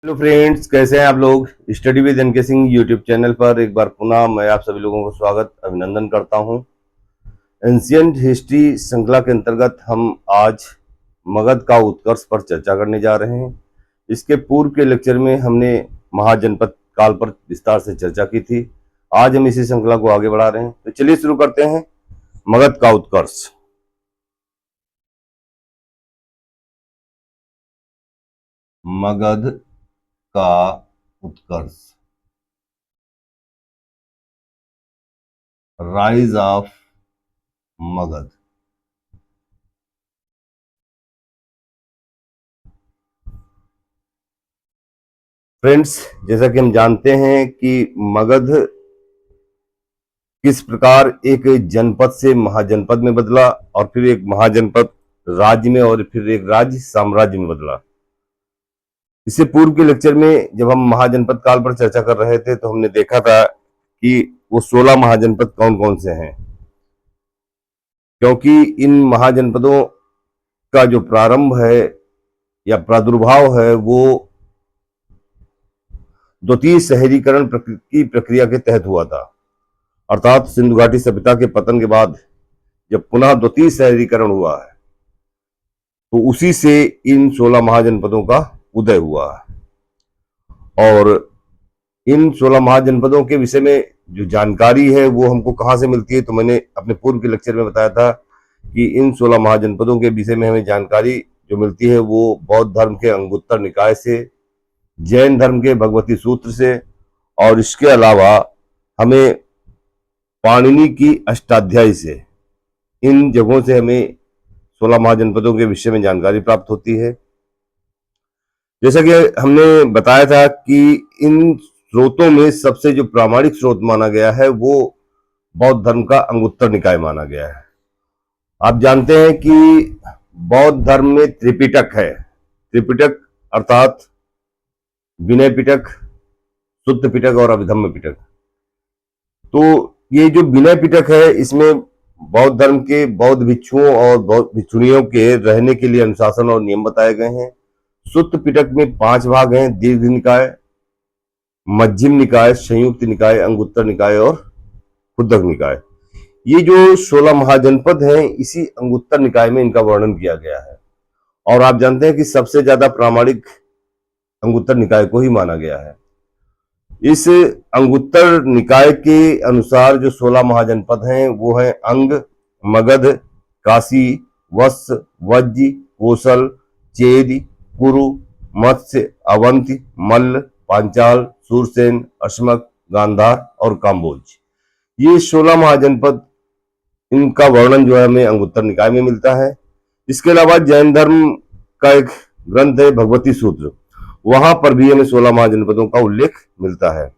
Hello friends, कैसे हैं आप लोग। Study with NK Singh YouTube channel पर एक बार पुनः मैं आप सभी लोगों को स्वागत अभिनंदन करता हूं। एंशियंट हिस्ट्री श्रृंखला के अंतर्गत हम आज मगध का उत्कर्ष पर चर्चा करने जा रहे हैं। इसके पूर्व के लेक्चर में हमने महाजनपद काल पर विस्तार से चर्चा की थी। आज हम इसी श्रृंखला को आगे बढ़ा रहे हैं, तो चलिए शुरू करते हैं। मगध का उत्कर्ष। मगध का उत्कर्ष, राइज ऑफ मगध। फ्रेंड्स, जैसा कि हम जानते हैं कि मगध किस प्रकार एक जनपद से महाजनपद में बदला और फिर एक महाजनपद राज्य में और फिर एक राज्य साम्राज्य में बदला। इससे पूर्व के लेक्चर में जब हम महाजनपद काल पर चर्चा कर रहे थे तो हमने देखा था कि वो 16 महाजनपद कौन कौन से हैं, क्योंकि इन महाजनपदों का जो प्रारंभ है या प्रादुर्भाव है वो द्वितीय शहरीकरण की प्रक्रिया के तहत हुआ था। अर्थात सिंधु घाटी सभ्यता के पतन के बाद जब पुनः द्वितीय शहरीकरण हुआ है तो उसी से इन 16 महाजनपदों का उदय हुआ है। और इन 16 महाजनपदों के विषय में जो जानकारी है वो हमको कहाँ से मिलती है, तो मैंने अपने पूर्व के लेक्चर में बताया था कि इन 16 महाजनपदों के विषय में हमें जानकारी जो मिलती है वो बौद्ध धर्म के अंगुत्तर निकाय से, जैन धर्म के भगवती सूत्र से, और इसके अलावा हमें पाणिनि की अष्टाध्यायी से, इन जगहों से हमें 16 महाजनपदों के विषय में जानकारी प्राप्त होती है। जैसा कि हमने बताया था कि इन स्रोतों में सबसे जो प्रामाणिक स्रोत माना गया है वो बौद्ध धर्म का अंगुत्तर निकाय माना गया है। आप जानते हैं कि बौद्ध धर्म में त्रिपिटक है। त्रिपिटक अर्थात विनय पिटक, सुत्त पिटक और अभिधम्म पिटक। तो ये जो विनय पिटक है इसमें बौद्ध धर्म के बौद्ध भिक्षुओं और बौद्ध भिक्षुणियों के रहने के लिए अनुशासन और नियम बताए गए हैं। सुत्त पिटक में 5 भाग हैं: दीर्घ निकाय, मध्यम निकाय, संयुक्त निकाय, अंगुत्तर निकाय और खुद्दक निकाय। ये जो 16 महाजनपद हैं इसी अंगुत्तर निकाय में इनका वर्णन किया गया है। और आप जानते हैं कि सबसे ज्यादा प्रामाणिक अंगुत्तर निकाय को ही माना गया है। इस अंगुत्तर निकाय के अनुसार जो 16 महाजनपद हैं वो हैं अंग, मगध, काशी, वत्स, वज्ज, कोसल, चेद, कुरु, मत्स्य, अवंती, मल्ल, पांचाल, सूरसेन, अश्मक, गांधार और काम्बोज। ये 16 महाजनपद, इनका वर्णन जो है हमें अंगुत्तर निकाय में मिलता है। इसके अलावा जैन धर्म का एक ग्रंथ है भगवती सूत्र, वहां पर भी हमें 16 महाजनपदों का उल्लेख मिलता है।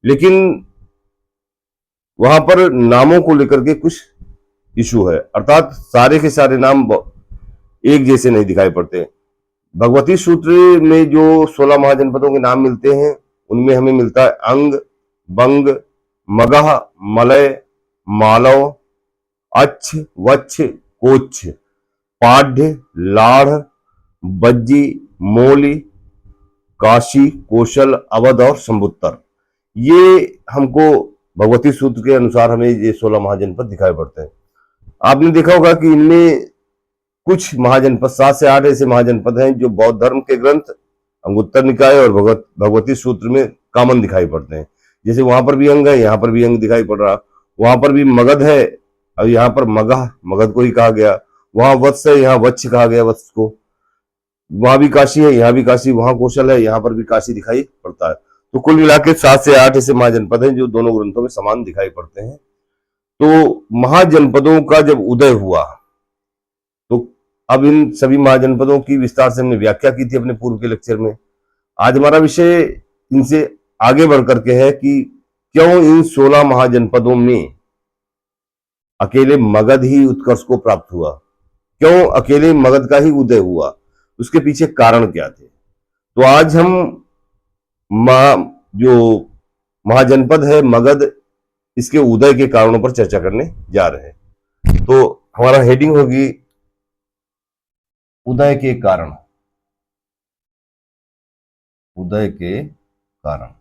लेकिन वहां पर नामों को लेकर के कुछ इशू है, अर्थात सारे के सारे नाम एक जैसे नहीं दिखाई पड़ते। भगवती सूत्र में जो 16 महाजनपदों के नाम मिलते हैं उनमें हमें मिलता है अंग, बंग, मगह, मलय, मालव, अच्छ, वच्छ, कोच्छ, पाढ़, लाढ़, बज्जी, मोली, काशी, कौशल, अवध और संबुत्तर। ये हमको भगवती सूत्र के अनुसार हमें ये 16 महाजनपद दिखाई पड़ते हैं। आपने देखा होगा कि इनमें कुछ महाजनपद, 7 से 8 ऐसे महाजनपद हैं जो बौद्ध धर्म के ग्रंथ अंगुत्तर निकाय और भगवती सूत्र में कॉमन दिखाई पड़ते हैं। जैसे वहां पर भी अंग है, यहाँ पर भी अंग दिखाई पड़ रहा, वहां पर भी मगध है और यहाँ पर मगध, मगध को ही कहा गया, वहां वत्स है, यहाँ वत्स कहा गया वत्स को, वहां भी काशी है, यहाँ भी काशी, वहां कौशल है, यहाँ पर भी काशी दिखाई पड़ता है। तो कुल मिला के 7 से 8 ऐसे महाजनपद हैं जो दोनों ग्रंथों में समान दिखाई पड़ते हैं। तो महाजनपदों का जब उदय हुआ तो अब इन सभी महाजनपदों की विस्तार से हमने व्याख्या की थी अपने पूर्व के लेक्चर में। आज हमारा विषय इनसे आगे बढ़ करके है कि क्यों इन 16 महाजनपदों में अकेले मगध ही उत्कर्ष को प्राप्त हुआ, क्यों अकेले मगध का ही उदय हुआ, उसके पीछे कारण क्या थे। तो आज हम जो महाजनपद है मगध, इसके उदय के कारणों पर चर्चा करने जा रहे हैं। तो हमारा हेडिंग होगी उदय के कारण। उदय के कारण।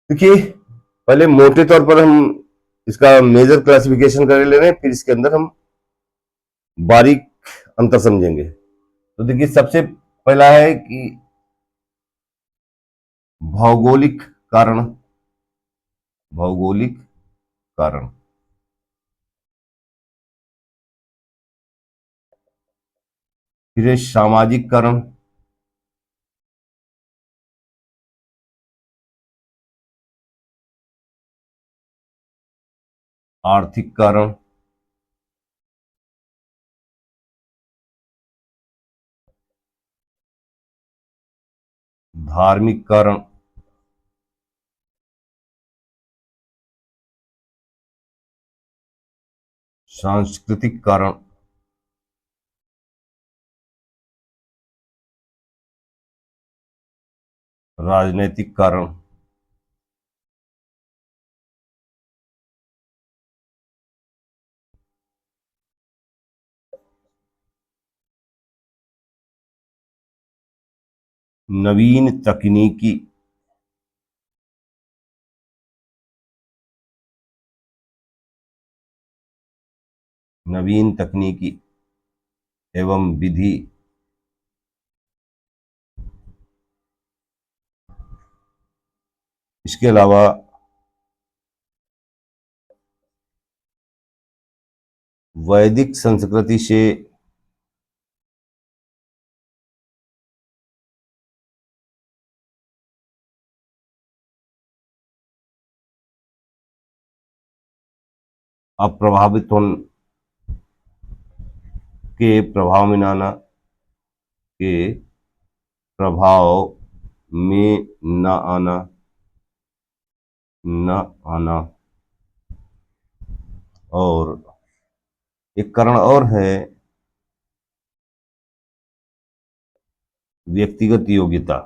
देखिए, पहले मोटे तौर पर हम इसका मेजर क्लासिफिकेशन कर ले रहे हैं, फिर इसके अंदर हम बारीक अंतर समझेंगे। तो देखिए, सबसे पहला है कि भौगोलिक कारण। भौगोलिक कारण। फिर है सामाजिक कारण। आर्थिक कारण। धार्मिक कारण। सांस्कृतिक कारण। राजनीतिक कारण। नवीन तकनीकी। नवीन तकनीकी एवं विधि। इसके अलावा वैदिक संस्कृति से अप्रभावित होने के प्रभाव में न आना। के प्रभाव में न आना। न आना। और एक कारण और है, व्यक्तिगत योग्यता।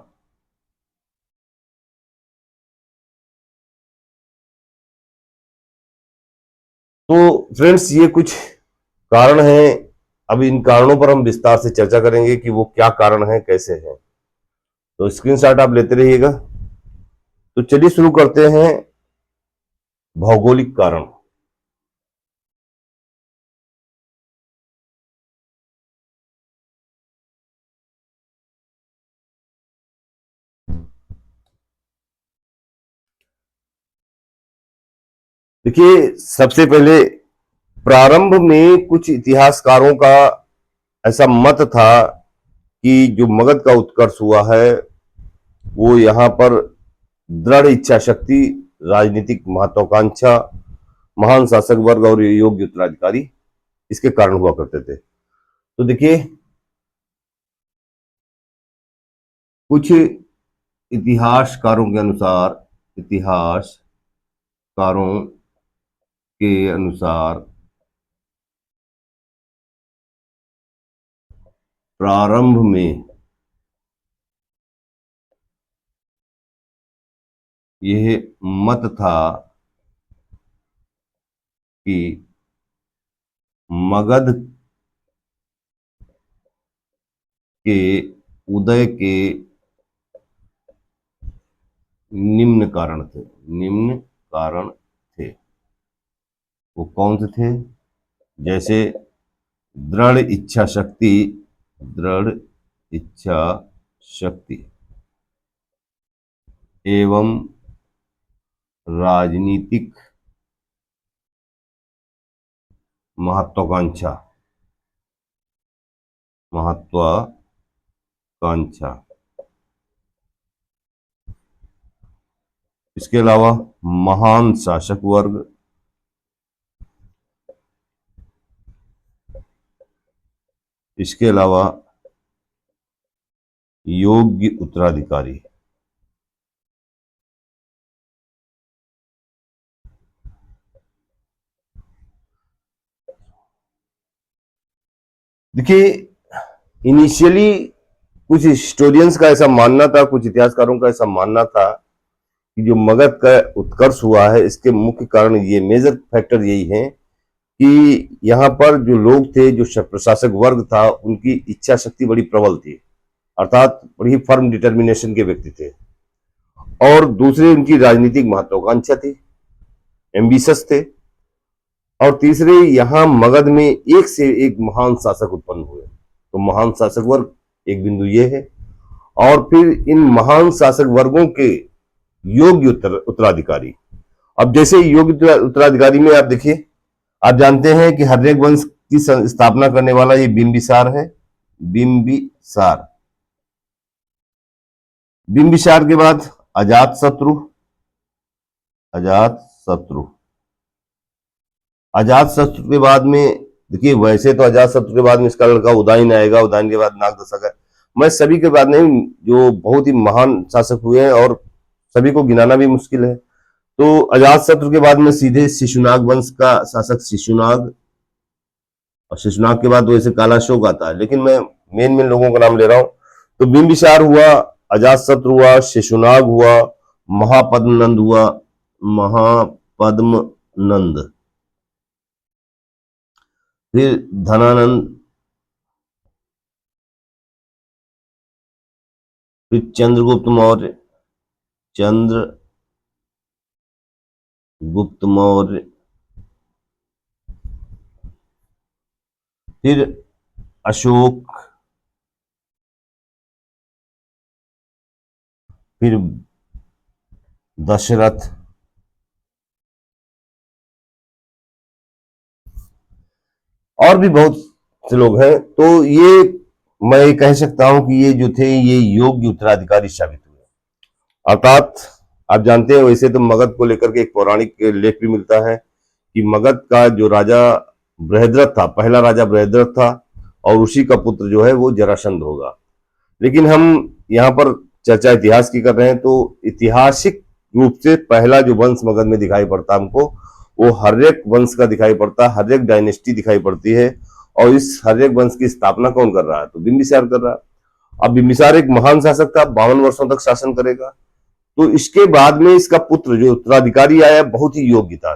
तो फ्रेंड्स, ये कुछ कारण हैं। अब इन कारणों पर हम विस्तार से चर्चा करेंगे कि वो क्या कारण हैं, कैसे हैं। तो स्क्रीनशॉट आप लेते रहिएगा। तो चलिए शुरू करते हैं। भौगोलिक कारण। देखिए, सबसे पहले प्रारंभ में कुछ इतिहासकारों का ऐसा मत था कि जो मगध का उत्कर्ष हुआ है वो यहाँ पर दृढ़ इच्छा शक्ति, राजनीतिक महत्वाकांक्षा, महान शासक वर्ग और योग्य उत्तराधिकारी इसके कारण हुआ करते थे। तो देखिए, कुछ इतिहासकारों के अनुसार इतिहासकारों के अनुसार प्रारंभ में यह मत था कि मगध के उदय के निम्न कारण थे। निम्न कारण थे। वो कौन से थे? जैसे दृढ़ इच्छा शक्ति। दृढ़ इच्छा शक्ति एवं राजनीतिक महत्वाकांक्षा। महत्वाकांक्षा। इसके अलावा महान शासक वर्ग। इसके अलावा योग्य उत्तराधिकारी। देखिए, इनिशियली कुछ हिस्टोरियंस का ऐसा मानना था, कुछ इतिहासकारों का ऐसा मानना था कि जो मगध का उत्कर्ष हुआ है इसके मुख्य कारण ये मेजर फैक्टर यही है कि यहाँ पर जो लोग थे, जो प्रशासक वर्ग था, उनकी इच्छा शक्ति बड़ी प्रबल थी, अर्थात बड़ी फर्म डिटर्मिनेशन के व्यक्ति थे। और दूसरे उनकी राजनीतिक महत्वाकांक्षा थी, एम्बिशस थे। और तीसरे, यहाँ मगध में एक से एक महान शासक उत्पन्न हुए। तो महान शासक वर्ग एक बिंदु ये है। और फिर इन महान शासक वर्गों के योग्य उत्तराधिकारी। अब जैसे योग्य उत्तराधिकारी में आप देखिए, आप जानते हैं कि हर्यक वंश की स्थापना करने वाला ये बिंबिसार है। बिंबिसार बिंबिसार के बाद अजातशत्रु। अजातशत्रु अजातशत्रु के बाद में देखिए, वैसे तो अजातशत्रु के बाद में इसका लड़का उदयन आएगा, उदयन के बाद नागदशक है। मैं सभी के बाद नहीं, जो बहुत ही महान शासक हुए हैं और सभी को गिनाना भी मुश्किल है। तो अजातशत्रु के बाद में सीधे शिशुनाग वंश का शासक शिशुनाग, और शिशुनाग के बाद वैसे कालाशोक आता है, लेकिन मैं मेन लोगों का नाम ले रहा हूं। तो बिंबिसार हुआ, अजातशत्रु हुआ, शिशुनाग हुआ, महापद्मनंद हुआ। महापद्मनंद, फिर धनानंद, फिर चंद्रगुप्त मौर्य। चंद्रगुप्त मौर्य, फिर अशोक, फिर दशरथ, और भी बहुत से लोग हैं। तो ये मैं कह सकता हूं कि ये जो थे, ये योग्य उत्तराधिकारी साबित हुए। अर्थात आप जानते हैं, वैसे तो मगध को लेकर के एक पौराणिक लेख भी मिलता है कि मगध का जो राजा बृहद्रथ था, पहला राजा बृहद्रथ था, और उसी का पुत्र जो है वो जरासंध होगा। लेकिन हम यहाँ पर चर्चा इतिहास की कर रहे हैं, तो ऐतिहासिक रूप से पहला जो वंश मगध में दिखाई पड़ता हमको, वो हर्यक वंश का दिखाई पड़ता, हर्यक डायनेस्टी दिखाई पड़ती है। और इस हर्यक वंश की स्थापना कौन कर रहा है? तो बिंबिसार कर रहा है। अब बिंबिसार एक महान शासक था, 52 वर्षों तक शासन करेगा। तो इसके बाद में इसका पुत्र जो उत्तराधिकारी आया, बहुत ही योग्य था।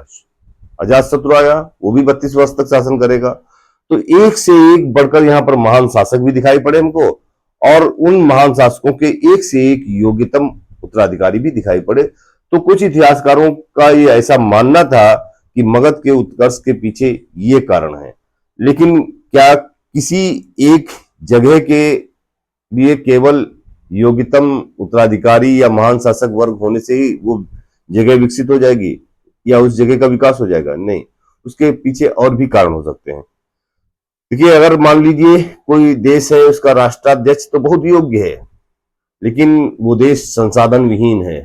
अजातशत्रु आया, वो भी 32 वर्ष तक शासन करेगा। तो एक से एक बढ़कर यहाँ पर महान शासक भी दिखाई पड़े हमको, और उन महान शासकों के एक से एक योग्यतम उत्तराधिकारी भी दिखाई पड़े। तो कुछ इतिहासकारों का ये ऐसा मानना था कि मगध के उत्कर्ष के पीछे ये कारण है। लेकिन क्या किसी एक जगह के लिए केवल योग्यतम उत्तराधिकारी या महान शासक वर्ग होने से ही वो जगह विकसित हो जाएगी या उस जगह का विकास हो जाएगा? नहीं, उसके पीछे और भी कारण हो सकते हैं। देखिए, अगर मान लीजिए कोई देश है, उसका राष्ट्राध्यक्ष तो बहुत योग्य है, लेकिन वो देश संसाधन विहीन है,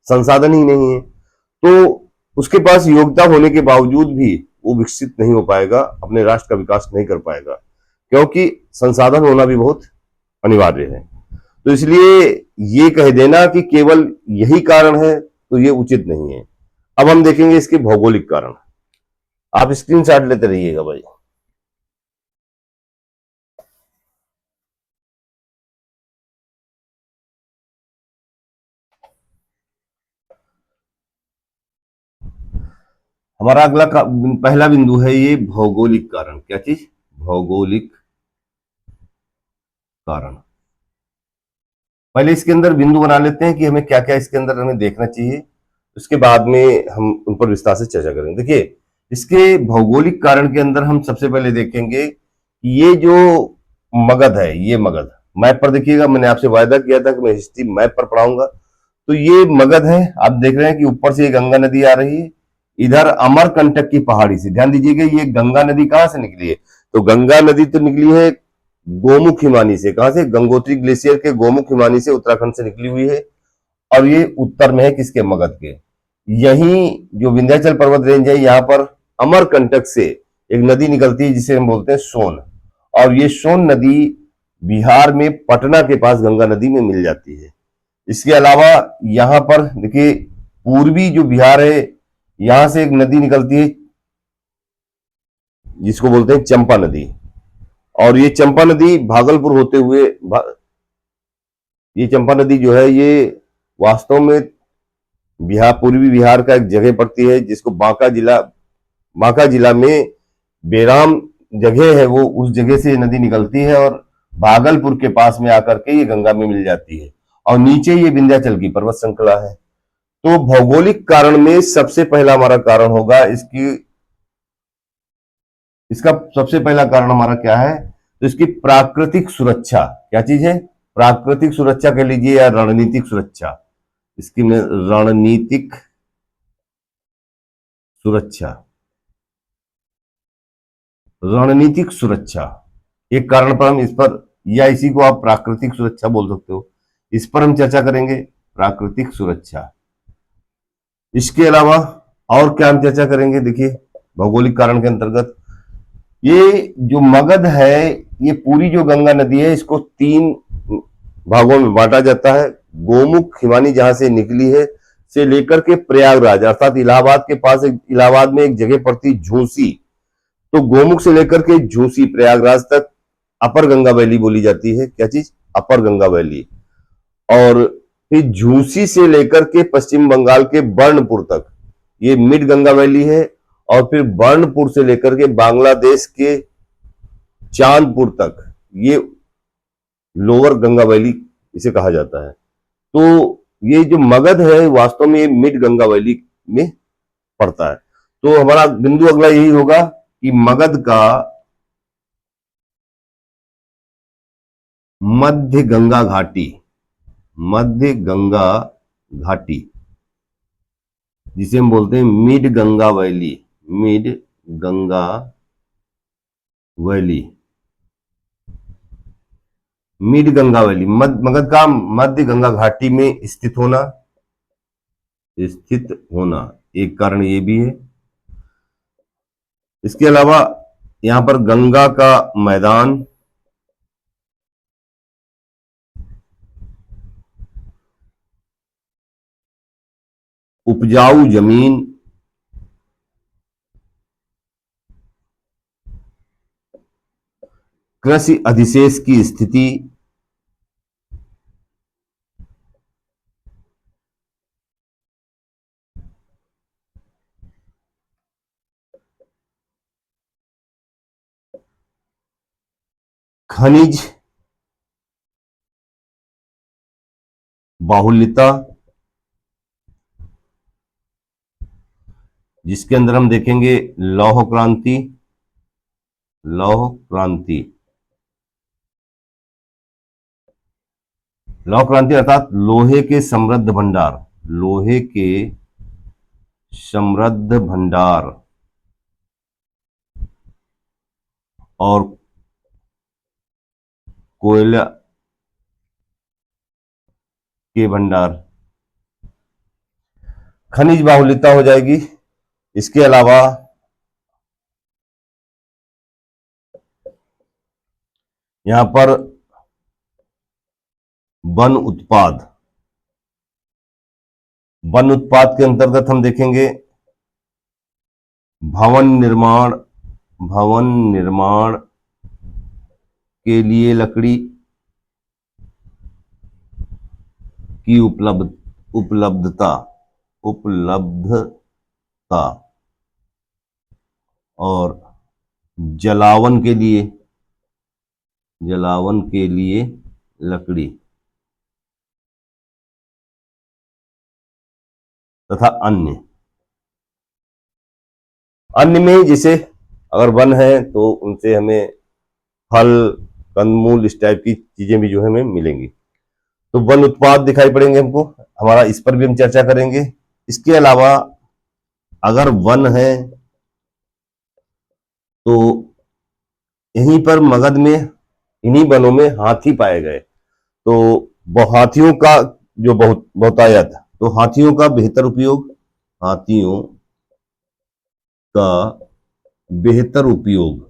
संसाधन ही नहीं है, तो उसके पास योग्यता होने के बावजूद भी वो विकसित नहीं हो पाएगा, अपने राष्ट्र का विकास नहीं कर पाएगा, क्योंकि संसाधन होना भी बहुत अनिवार्य है। तो इसलिए ये कह देना कि केवल यही कारण है, तो ये उचित नहीं है। अब हम देखेंगे इसके भौगोलिक कारण। आप स्क्रीनशॉट लेते रहिएगा भाई। हमारा अगला पहला बिंदु है ये भौगोलिक कारण। क्या चीज? भौगोलिक कारण। पहले इसके अंदर बिंदु बना लेते हैं कि हमें क्या क्या इसके अंदर हमें देखना चाहिए, उसके बाद में हम उन पर विस्तार से चर्चा करेंगे। देखिए, इसके भौगोलिक कारण के अंदर हम सबसे पहले देखेंगे कि ये जो मगध है, ये मगध मैप पर देखिएगा, मैंने आपसे वायदा किया था कि मैं हिस्ट्री मैप पर पढ़ाऊंगा। तो ये मगध है, आप देख रहे हैं कि ऊपर से ये गंगा नदी आ रही है, इधर अमरकंटक की पहाड़ी से। ध्यान दीजिएगा, ये गंगा नदी कहां से निकली है? तो गंगा नदी तो निकली है गोमुख हिमानी से। कहां से? गंगोत्री ग्लेशियर के गोमुख हिमानी से, उत्तराखंड से निकली हुई है। और ये उत्तर में है किसके? मगध के। यही जो विंध्याचल पर्वत रेंज है, यहाँ पर अमरकंटक से एक नदी निकलती है जिसे हम बोलते हैं सोन। और ये सोन नदी बिहार में पटना के पास गंगा नदी में मिल जाती है। इसके अलावा यहाँ पर देखिए, पूर्वी जो बिहार है, यहां से एक नदी निकलती है जिसको बोलते हैं चंपा नदी। और ये चंपा नदी भागलपुर होते हुए ये चंपा नदी जो है, ये वास्तव में बिहार, पूर्वी बिहार का एक जगह पड़ती है जिसको बांका जिला में बेराम जगह है वो, उस जगह से नदी निकलती है और भागलपुर के पास में आकर के ये गंगा में मिल जाती है, और नीचे ये विंध्याचल की पर्वत श्रृंखला है। तो भौगोलिक कारण में सबसे पहला हमारा कारण होगा इसका सबसे पहला कारण हमारा क्या है, तो इसकी प्राकृतिक सुरक्षा। क्या चीज है? प्राकृतिक सुरक्षा कह लीजिए या रणनीतिक सुरक्षा। इसकी में रणनीतिक सुरक्षा, रणनीतिक सुरक्षा एक कारण पर हम इस पर, या इसी को आप प्राकृतिक सुरक्षा बोल सकते हो, इस पर हम चर्चा करेंगे, प्राकृतिक सुरक्षा। इसके अलावा और क्या हम चर्चा करेंगे? देखिए, भौगोलिक कारण के अंतर्गत ये जो मगध है, ये पूरी जो गंगा नदी है, इसको 3 भागों में बांटा जाता है। गोमुख हिमानी जहां से निकली है से लेकर के प्रयागराज, अर्थात इलाहाबाद के पास, इलाहाबाद में एक जगह पड़ती झूसी, तो गोमुख से लेकर के झूसी प्रयागराज तक अपर गंगा वैली बोली जाती है। क्या चीज? अपर गंगा वैली। और फिर झूसी से लेकर के पश्चिम बंगाल के बर्नपुर तक ये मिड गंगा वैली है, और फिर बर्नपुर से लेकर के बांग्लादेश के चांदपुर तक ये लोअर गंगा वैली इसे कहा जाता है। तो ये जो मगध है वास्तव में ये मिड गंगा वैली में पड़ता है। तो हमारा बिंदु अगला यही होगा कि मगध का मध्य गंगा घाटी, मध्य गंगा घाटी जिसे हम बोलते हैं mid Ganga valley, mid Ganga valley, mid Ganga valley, Magadh का मध्य गंगा घाटी में स्थित होना, एक कारण ये भी है। इसके अलावा यहां पर गंगा का मैदान, उपजाऊ जमीन, कृषि अधिशेष की स्थिति, खनिज बाहुल्यता, जिसके अंदर हम देखेंगे लौह क्रांति, लौह क्रांति, लौह क्रांति अर्थात लोहे के समृद्ध भंडार, लोहे के समृद्ध भंडार और कोयला के भंडार, खनिज बाहुल्यता हो जाएगी। इसके अलावा यहां पर वन उत्पाद, वन उत्पाद के अंतर्गत हम देखेंगे भवन निर्माण, भवन निर्माण के लिए लकड़ी की उपलब्धता, उपलब्धता, और जलावन के लिए, जलावन के लिए लकड़ी, तथा अन्य, अन्य में जैसे अगर वन है तो उनसे हमें फल, कंदमूल, इस टाइप की चीजें भी जो है हमें मिलेंगी। तो वन उत्पाद दिखाई पड़ेंगे हमको, हमारा इस पर भी हम चर्चा करेंगे। इसके अलावा अगर वन है तो यहीं पर मगध में इन्हीं वनों में हाथी पाए गए, तो हाथियों का जो बहुतायत, तो हाथियों का बेहतर उपयोग, हाथियों का बेहतर उपयोग,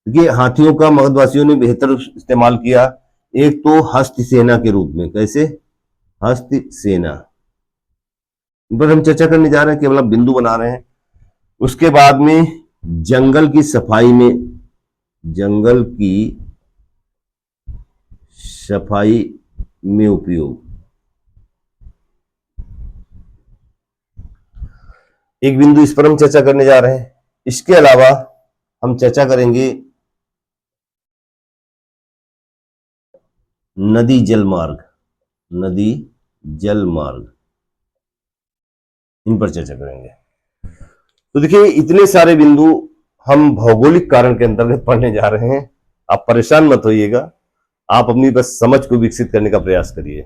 देखिए हाथियों का मगधवासियों ने बेहतर इस्तेमाल किया। एक तो हस्त सेना के रूप में, कैसे? हस्त सेना, इन पर हम चर्चा करने जा रहे हैं, केवल हम बिंदु बना रहे हैं। उसके बाद में जंगल की सफाई में, जंगल की सफाई में उपयोग, एक बिंदु इस पर हम चर्चा करने जा रहे हैं। इसके अलावा हम चर्चा करेंगे नदी जल मार्ग, नदी जल मार्ग, इन पर चर्चा करेंगे। तो देखिए, इतने सारे बिंदु हम भौगोलिक कारण के अंतर्गत पढ़ने जा रहे हैं। आप परेशान मत होइएगा, आप अपनी बस समझ को विकसित करने का प्रयास करिए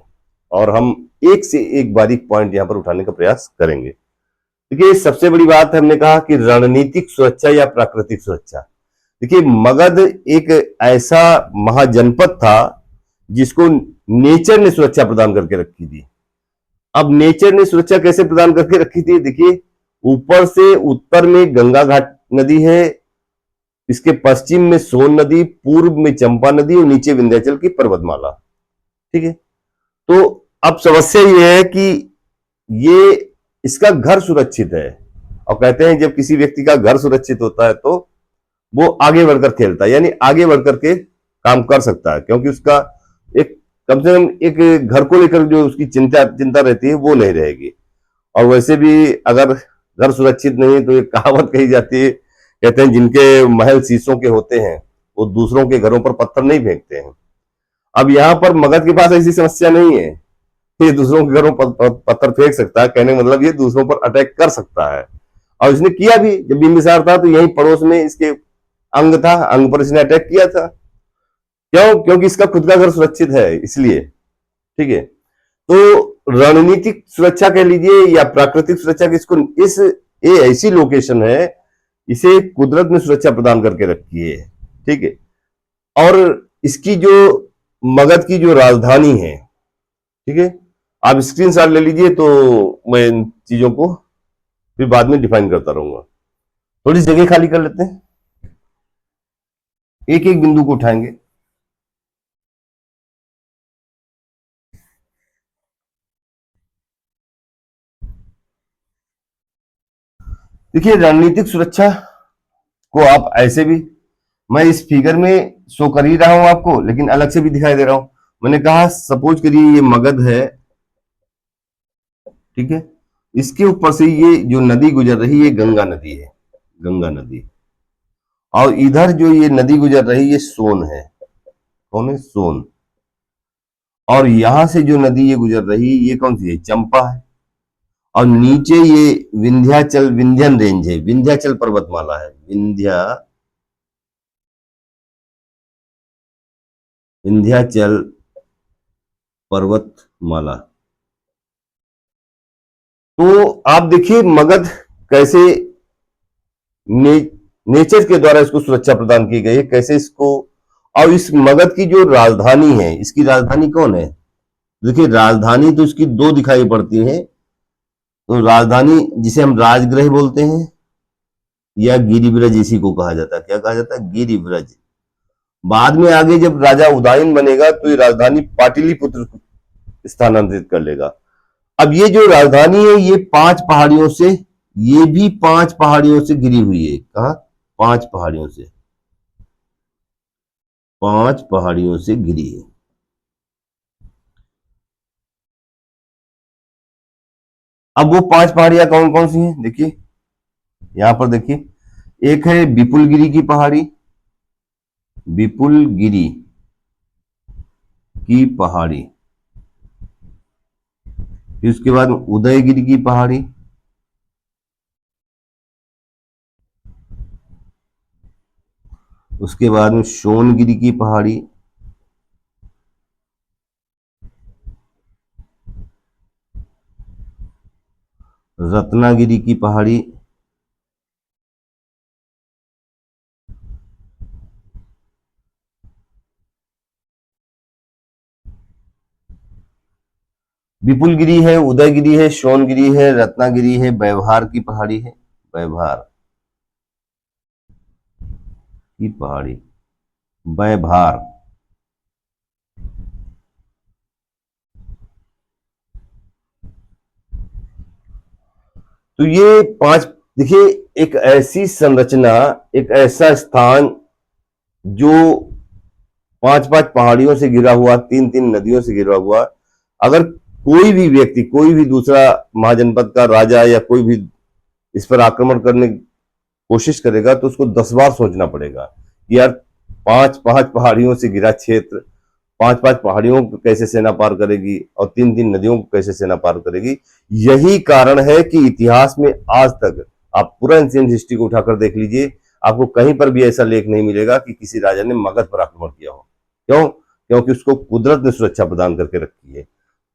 और हम एक से एक बारीक पॉइंट यहां पर उठाने का प्रयास करेंगे। देखिए, सबसे बड़ी बात हमने कहा कि रणनीतिक सुरक्षा या प्राकृतिक सुरक्षा। देखिए, मगध एक ऐसा महाजनपद था जिसको नेचर ने सुरक्षा प्रदान करके रखी थी। अब नेचर ने सुरक्षा कैसे प्रदान करके रखी थी? देखिए, ऊपर से उत्तर में गंगा घाट नदी है, इसके पश्चिम में सोन नदी, पूर्व में चंपा नदी और नीचे विंध्याचल की पर्वतमाला। ठीक है, तो अब समस्या यह है कि ये इसका घर सुरक्षित है और कहते हैं जब किसी व्यक्ति का घर सुरक्षित होता है तो वो आगे बढ़कर खेलता है, यानी आगे बढ़कर के काम कर सकता है, क्योंकि उसका एक कम से कम एक घर को लेकर जो उसकी चिंता रहती है वो नहीं रहेगी। और वैसे भी अगर घर सुरक्षित नहीं तो एक कहावत कही जाती है, कहते हैं जिनके महल शीशों के होते हैं वो दूसरों के घरों पर पत्थर नहीं फेंकते हैं। अब यहाँ पर मगध के पास ऐसी समस्या नहीं है, ये दूसरों के घरों पर पत्थर फेंक सकता है, कहने का मतलब ये दूसरों पर अटैक कर सकता है। और इसने किया भी, जब बिंबिसार था तो यही पड़ोस में इसके अंग था, अंग पर इसने अटैक किया था। क्यों? क्योंकि इसका खुद का घर सुरक्षित है, इसलिए। ठीक है, तो रणनीतिक सुरक्षा कह लीजिए या प्राकृतिक सुरक्षा, किसको इस ये ऐसी लोकेशन है, इसे कुदरत ने सुरक्षा प्रदान करके रखी है। ठीक है, और इसकी जो मगध की जो राजधानी है, ठीक है, आप स्क्रीनशॉट ले लीजिए तो मैं इन चीजों को फिर बाद में डिफाइन करता रहूंगा। थोड़ी जगह खाली कर लेते हैं, एक एक बिंदु को उठाएंगे। देखिए, रणनीतिक सुरक्षा को आप ऐसे भी, मैं इस फिगर में शो कर ही रहा हूं आपको, लेकिन अलग से भी दिखाई दे रहा हूं। मैंने कहा सपोज करिए ये मगध है, ठीक है, इसके ऊपर से ये जो नदी गुजर रही है गंगा नदी है, गंगा नदी। और इधर जो ये नदी गुजर रही है ये सोन है, कौन है? सोन। और यहां से जो नदी ये गुजर रही है ये कौन सी है? चंपा है। और नीचे ये विंध्याचल, विंध्यन रेंज है, विंध्याचल पर्वतमाला है, विंध्याचल पर्वतमाला। तो आप देखिए मगध कैसे नेचर के द्वारा इसको सुरक्षा प्रदान की गई है, कैसे इसको। और इस मगध की जो राजधानी है, इसकी राजधानी कौन है? देखिए, राजधानी तो इसकी दो दिखाई पड़ती है। तो राजधानी जिसे हम राजगृह बोलते हैं या गिरिव्रज, इसी को कहा जाता है। क्या कहा जाता है? गिरिव्रज। बाद में आगे जब राजा उदयन बनेगा तो ये राजधानी पाटलिपुत्र को स्थानांतरित कर लेगा। अब ये जो राजधानी है ये 5 पहाड़ियों से, ये भी 5 पहाड़ियों से घिरी हुई है। कहा? 5 पहाड़ियों से, 5 पहाड़ियों से घिरी है। अब वो 5 पहाड़ियां कौन कौन सी हैं? देखिए यहां पर देखिए, एक है विपुलगिरी की पहाड़ी, विपुलगिरी की पहाड़ी। फिर उसके बाद उदयगिरी की पहाड़ी, उसके बाद में सोनगिरी की पहाड़ी, रत्नागिरी की पहाड़ी, विपुलगिरी है, उदयगिरी है, सोनगिरी है, रत्नागिरी है, व्यवहार की पहाड़ी है, व्यवहार की पहाड़ी, व्यवहार। तो ये 5, देखिए एक ऐसी संरचना, एक ऐसा स्थान जो 5-5 पहाड़ियों से घिरा हुआ, 3-3 नदियों से घिरा हुआ। अगर कोई भी व्यक्ति, कोई भी दूसरा महाजनपद का राजा या कोई भी इस पर आक्रमण करने की कोशिश करेगा तो उसको 10 बार सोचना पड़ेगा कि यार 5-5 पहाड़ियों से घिरा क्षेत्र, 5-5 पहाड़ियों को कैसे सेना पार करेगी और 3-3 नदियों को कैसे सेना पार करेगी। यही कारण है कि इतिहास में आज तक आप पूरा एंशिएंट हिस्ट्री को उठाकर देख लीजिए, आपको कहीं पर भी ऐसा लेख नहीं मिलेगा कि किसी राजा ने मगध पर आक्रमण किया हो। क्यों? क्योंकि उसको कुदरत ने सुरक्षा प्रदान करके रखी है।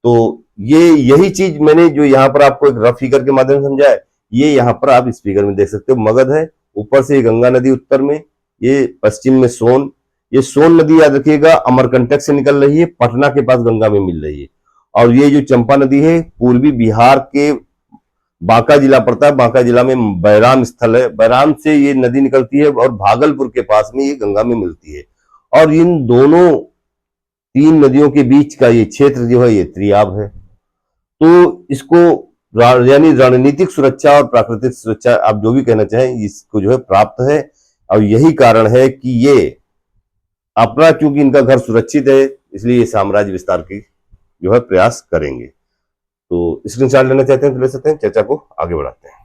तो ये यही चीज मैंने जो यहाँ पर आपको एक रफ फिगर के माध्यम से समझाया, ये यहाँ पर आप इस फिगर में देख सकते हो। मगध है, ऊपर से गंगा नदी उत्तर में, ये पश्चिम में सोन, ये सोन नदी याद रखिएगा अमरकंटक से निकल रही है, पटना के पास गंगा में मिल रही है। और ये जो चंपा नदी है पूर्वी बिहार के बांका जिला पड़ता है, बांका जिला में बैराम स्थल है, बैराम से ये नदी निकलती है और भागलपुर के पास में ये गंगा में मिलती है। और इन दोनों 3 नदियों के बीच का ये क्षेत्र जो है ये त्रियाब है। तो इसको यानी रणनीतिक सुरक्षा और प्राकृतिक सुरक्षा आप जो भी कहना चाहें, इसको जो है प्राप्त है। और यही कारण है कि ये अपना, क्योंकि इनका घर सुरक्षित है, इसलिए ये साम्राज्य विस्तार की जो है प्रयास करेंगे। तो स्क्रीनशॉट लेना चाहते हैं तो ले सकते हैं, चर्चा को आगे बढ़ाते हैं।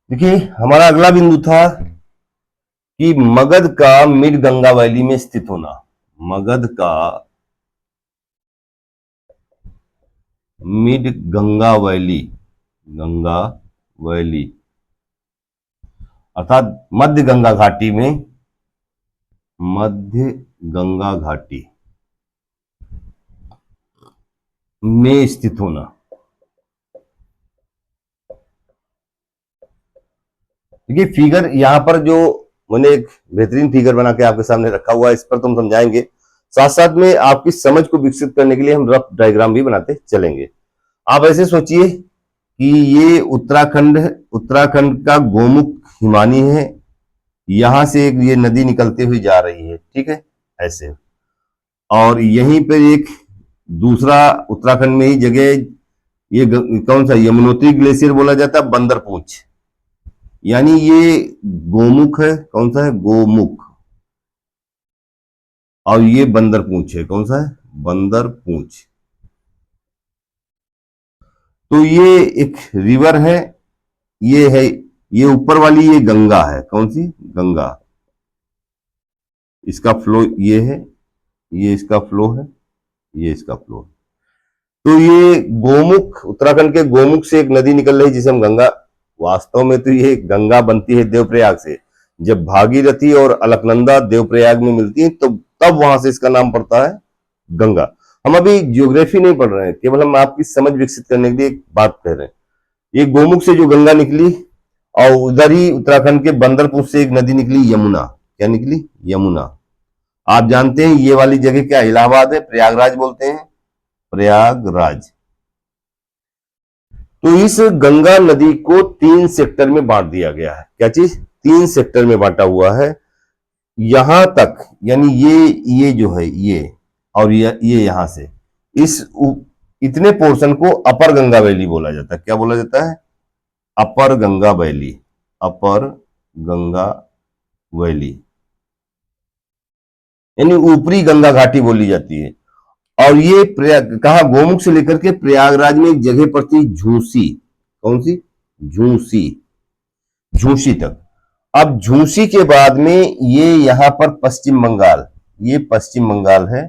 देखिए हमारा अगला बिंदु था कि मगध का मिड गंगा वैली में स्थित होना। मगध का mid Ganga valley, Ganga valley अर्थात मध्य गंगा घाटी में, मध्य गंगा घाटी में स्थित होना। देखिए फिगर यहां पर जो मैंने एक बेहतरीन फिगर बना के आपके सामने रखा हुआ है, इस पर तुम समझाएंगे, साथ साथ में आपकी समझ को विकसित करने के लिए हम रफ डायग्राम भी बनाते चलेंगे। आप ऐसे सोचिए कि ये उत्तराखंड का गोमुख हिमानी है, यहां से एक ये नदी निकलती हुई जा रही है, ठीक है ऐसे। और यहीं पर एक दूसरा उत्तराखंड में ही जगह, ये कौन सा यमुनोत्री ग्लेशियर बोला जाता है, बंदरपूंछ, यानी ये गोमुख है, कौन सा है गोमुख, और ये बंदरपूंछ है, कौन सा है बंदरपूंछ। तो ये एक रिवर है, ये है, ये ऊपर वाली ये गंगा है, कौन सी गंगा, इसका फ्लो ये है, ये इसका फ्लो है, ये इसका फ्लो है। तो ये गोमुख, उत्तराखंड के गोमुख से एक नदी निकल रही है जिसे हम गंगा, वास्तव में तो ये गंगा बनती है देवप्रयाग से। जब भागीरथी और अलकनंदा देवप्रयाग में मिलती है तो तब वहां से इसका नाम पड़ता है गंगा। हम अभी ज्योग्राफी नहीं पढ़ रहे हैं, केवल हम आपकी समझ विकसित करने के लिए एक बात कह रहे हैं। ये गोमुख से जो गंगा निकली, और उधर ही उत्तराखंड के बंदरपुर से एक नदी निकली यमुना। क्या निकली? यमुना। आप जानते हैं ये वाली जगह क्या इलाहाबाद है, प्रयागराज बोलते हैं, प्रयागराज। तो इस गंगा नदी को 3 सेक्टर में बांट दिया गया है। क्या चीज? 3 सेक्टर में बांटा हुआ है। यहां तक, यानी ये जो है ये, और ये यहां से इतने पोर्शन को अपर गंगा वैली बोला जाता है। क्या बोला जाता है? अपर गंगा वैली, अपर गंगा वैली, यानी ऊपरी गंगा घाटी बोली जाती है। और ये कहा गोमुख से लेकर के प्रयागराज में एक जगह पड़ती झूसी, कौन सी? झूसी, झूसी तक। अब झूसी के बाद में ये यहां पर पश्चिम बंगाल, ये पश्चिम बंगाल है,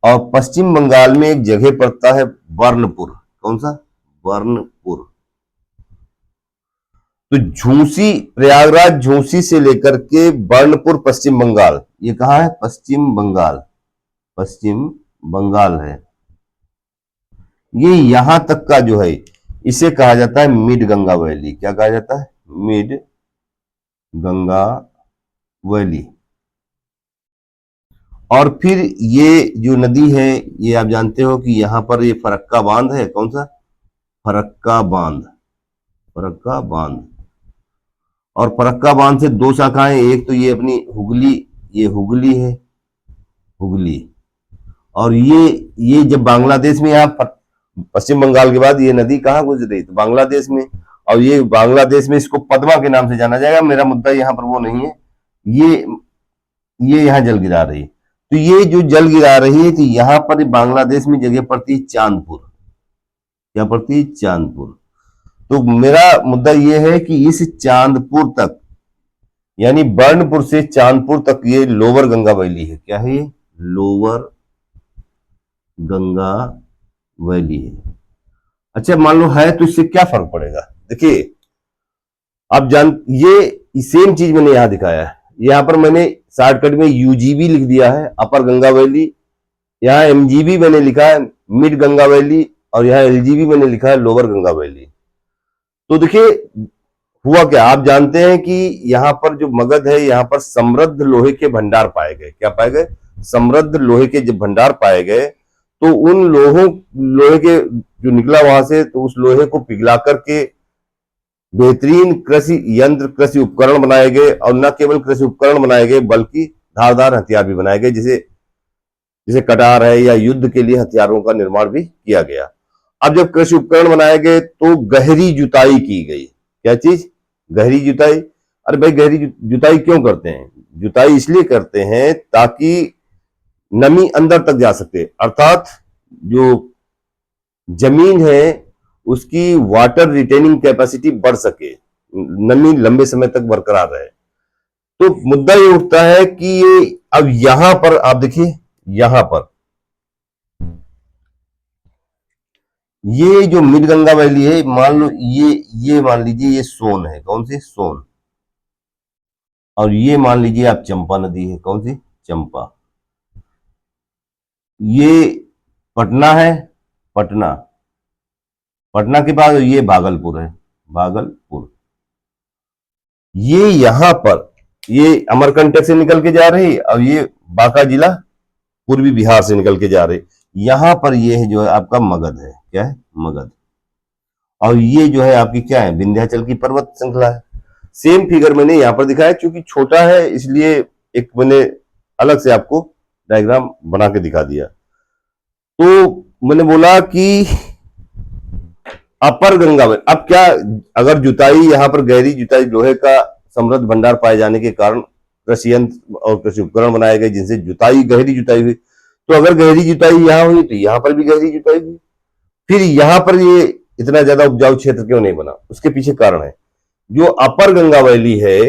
और पश्चिम बंगाल में एक जगह पड़ता है बर्नपुर, कौन सा? बर्नपुर। तो झूसी, प्रयागराज झूसी से लेकर के बर्नपुर पश्चिम बंगाल, ये कहां है? पश्चिम बंगाल, पश्चिम बंगाल है। ये यहां तक का जो है इसे कहा जाता है मिड गंगा वैली। क्या कहा जाता है? Mid Ganga valley. और फिर ये जो नदी है, ये आप जानते हो कि यहां पर ये फरक्का बांध है, कौन सा? फरक्का बांध, फरक्का बांध। और फरक्का बांध से 2 शाखाएं, एक तो ये अपनी हुगली, ये हुगली है, हुगली। और ये जब बांग्लादेश में, यहाँ पश्चिम बंगाल के बाद ये नदी कहाँ गुजर रही? तो बांग्लादेश में। और ये बांग्लादेश में इसको पद्मा के नाम से जाना जाएगा। मेरा मुद्दा यहाँ पर वो नहीं है। ये यहाँ जल गिरा रही है, तो ये जो जल गिरा रही है, तो यहाँ पर बांग्लादेश में जगह पड़ती है चांदपुर। क्या पड़ती है? चांदपुर। तो मेरा मुद्दा ये है कि इस चांदपुर तक, यानी बर्नपुर से चांदपुर तक ये लोअर गंगा वैली है। क्या है ये? लोअर गंगा वैली है। अच्छा, मान लो है, तो इससे क्या फर्क पड़ेगा? देखिए, आप ये सेम चीज मैंने यहां दिखाया है। यहां पर मैंने शॉर्टकट में यूजीबी लिख दिया है, अपर गंगा वैली। यहाँ एमजीबी मैंने लिखा है, मिड गंगा वैली, और यहाँ एलजीबी मैंने लिखा है, लोअर गंगा वैली। तो देखिए हुआ क्या, आप जानते हैं कि यहाँ पर जो मगध है, यहाँ पर समृद्ध लोहे के भंडार पाए गए। क्या पाए गए? समृद्ध लोहे के जब भंडार पाए गए, तो उन लोहे के जो निकला वहां से, तो उस लोहे को पिघला करके बेहतरीन कृषि यंत्र, कृषि उपकरण बनाए गए। और न केवल कृषि उपकरण बनाए गए, बल्कि धारदार हथियार भी बनाए गए, जैसे कटार है, या युद्ध के लिए हथियारों का निर्माण भी किया गया। अब जब कृषि उपकरण बनाए गए, तो गहरी जुताई की गई। क्या चीज? गहरी जुताई। अरे भाई, गहरी जुताई क्यों करते हैं? जुताई इसलिए करते हैं ताकि नमी अंदर तक जा सके, अर्थात जो जमीन है उसकी वाटर रिटेनिंग कैपेसिटी बढ़ सके, नमी लंबे समय तक बरकरार रहे। तो मुद्दा ये उठता है कि ये अब यहां पर आप देखिए, यहां पर ये जो मिड गंगा वैली है, मान लो ये मान लीजिए ये सोन है। कौन सी? सोन। और ये मान लीजिए आप चंपा नदी है। कौन सी? चंपा। ये पटना है, पटना। पटना के बाद ये भागलपुर है, भागलपुर। ये यहां पर ये अमरकंटक से निकल के जा रही, और ये बांका जिला पूर्वी बिहार से निकल के जा रही। यहां पर ये है जो है आपका मगध है। क्या है? मगध। और ये जो है आपकी क्या है? विंध्याचल की पर्वत श्रृंखला है। सेम फिगर मैंने यहां पर दिखाया, क्योंकि छोटा है इसलिए एक मैंने अलग से आपको डायग्राम बना के दिखा दिया। तो मैंने बोला कि अपर गंगा, अब क्या, अगर जुताई यहां पर गहरी जुताई, लोहे का समृद्ध भंडार पाए जाने के कारण कृषि यंत्र और कृषि उपकरण बनाए गए जिनसे जुताई, गहरी जुताई हुई। तो अगर गहरी जुताई यहां हुई, तो यहां पर भी गहरी जुताई हुई। फिर यहां पर ये इतना ज्यादा उपजाऊ क्षेत्र क्यों नहीं बना? उसके पीछे कारण है। जो अपर गंगा वैली है,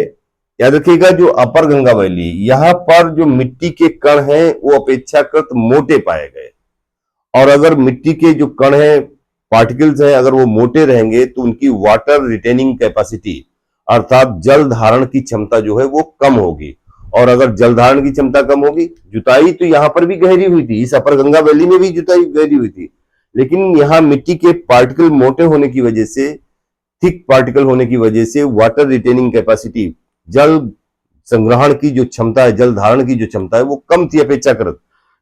याद रखिएगा, जो अपर गंगा वैली, यहां पर जो मिट्टी के कण हैं वो अपेक्षाकृत मोटे पाए गए। और अगर मिट्टी के जो कण हैं, पार्टिकल्स हैं, अगर वो मोटे रहेंगे, तो उनकी वाटर रिटेनिंग कैपेसिटी, अर्थात जल धारण की क्षमता जो है वो कम होगी। और अगर जल धारण की क्षमता कम होगी, जुताई तो यहां पर भी गहरी हुई थी, इस अपर गंगा वैली में भी जुताई गहरी हुई थी, लेकिन यहां मिट्टी के पार्टिकल मोटे होने की वजह से, थिक पार्टिकल होने की वजह से वाटर रिटेनिंग कैपेसिटी, जल संग्रहण की जो क्षमता है, जल धारण की जो क्षमता है, वो कम थी अपेक्षाकृत।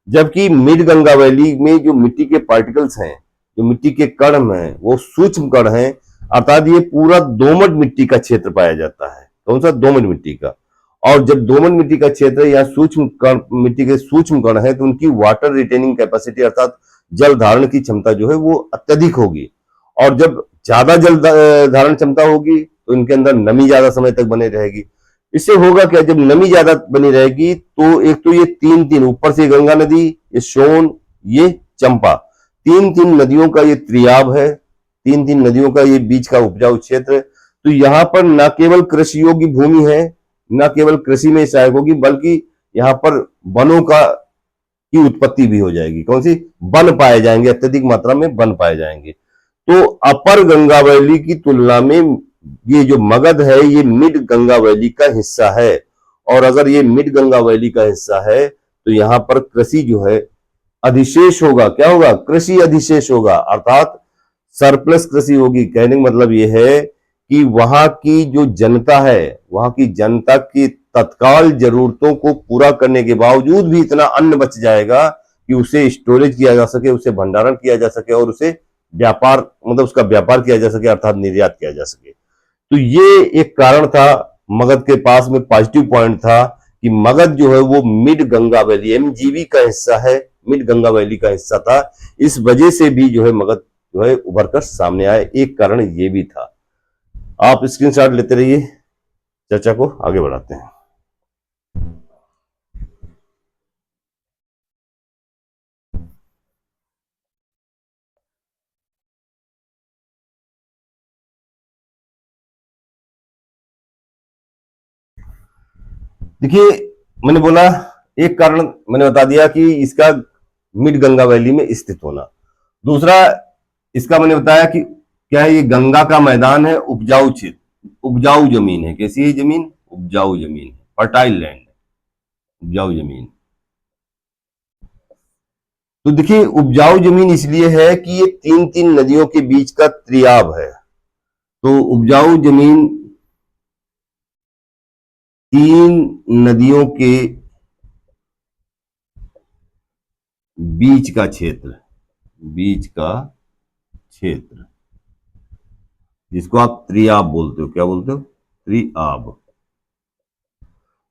जबकि मिड गंगा वैली में जो मिट्टी के पार्टिकल्स हैं, जो मिट्टी के कण हैं, वो सूक्ष्म कण हैं, अर्थात ये पूरा दोमट मिट्टी का क्षेत्र पाया जाता है। कौन सा? दोमट मिट्टी का। और जब दोमट मिट्टी का क्षेत्र या सूक्ष्म कण, मिट्टी के सूक्ष्म कण है, तो उनकी वाटर रिटेनिंग कैपेसिटी, अर्थात जल धारण की क्षमता जो है वो अत्यधिक होगी। और जब ज्यादा जल धारण क्षमता होगी, तो इनके अंदर नमी ज्यादा समय तक बने रहेगी। इससे होगा क्या, जब नमी ज्यादा बनी रहेगी, तो एक तो ये तीन ऊपर से गंगा नदी, ये सोन, ये चंपा, तीन नदियों का ये त्रियाब है, तीन नदियों का ये बीच का उपजाऊ क्षेत्र। तो यहाँ पर न केवल कृषि योग्य भूमि है, न केवल कृषि में सहायक होगी, बल्कि यहाँ पर वनों की उत्पत्ति भी हो जाएगी। कौन सी? वन पाए जाएंगे, अत्यधिक मात्रा में वन पाए जाएंगे। तो अपर गंगा वैली की तुलना में ये जो मगध है, ये मिड गंगा वैली का हिस्सा है। और अगर ये मिड गंगा वैली का हिस्सा है, तो यहाँ पर कृषि जो है अधिशेष होगा। क्या होगा? कृषि अधिशेष होगा, अर्थात सरप्लस कृषि होगी। कहने का मतलब यह है कि वहां की जो जनता है, वहां की जनता की तत्काल जरूरतों को पूरा करने के बावजूद भी इतना अन्न बच जाएगा कि उसे स्टोरेज किया जा सके, उसे भंडारण किया जा सके, और उसे व्यापार, मतलब उसका व्यापार किया जा सके, अर्थात निर्यात किया जा सके। तो ये एक कारण था, मगध के पास में पॉजिटिव पॉइंट था कि मगध जो है वो मिड गंगा वैली, एमजीवी का हिस्सा है, मिड गंगा वैली का हिस्सा था। इस वजह से भी जो है मगध जो है उभर कर सामने आए, एक कारण ये भी था। आप स्क्रीनशॉट लेते रहिए, चर्चा को आगे बढ़ाते हैं। देखिए, मैंने बोला एक कारण मैंने बता दिया कि इसका मिड गंगा वैली में स्थित होना। दूसरा इसका मैंने बताया कि क्या है, ये गंगा का मैदान है, उपजाऊ क्षेत्र, उपजाऊ जमीन है। कैसी है जमीन? उपजाऊ जमीन है, फर्टाइल लैंड, उपजाऊ जमीन। तो देखिए, उपजाऊ जमीन इसलिए है कि ये तीन तीन नदियों के बीच का त्रियाब है। तो उपजाऊ जमीन तीन नदियों के बीच का क्षेत्र, बीच का क्षेत्र, जिसको आप त्रिआब बोलते हो। क्या बोलते हो? त्रिआब।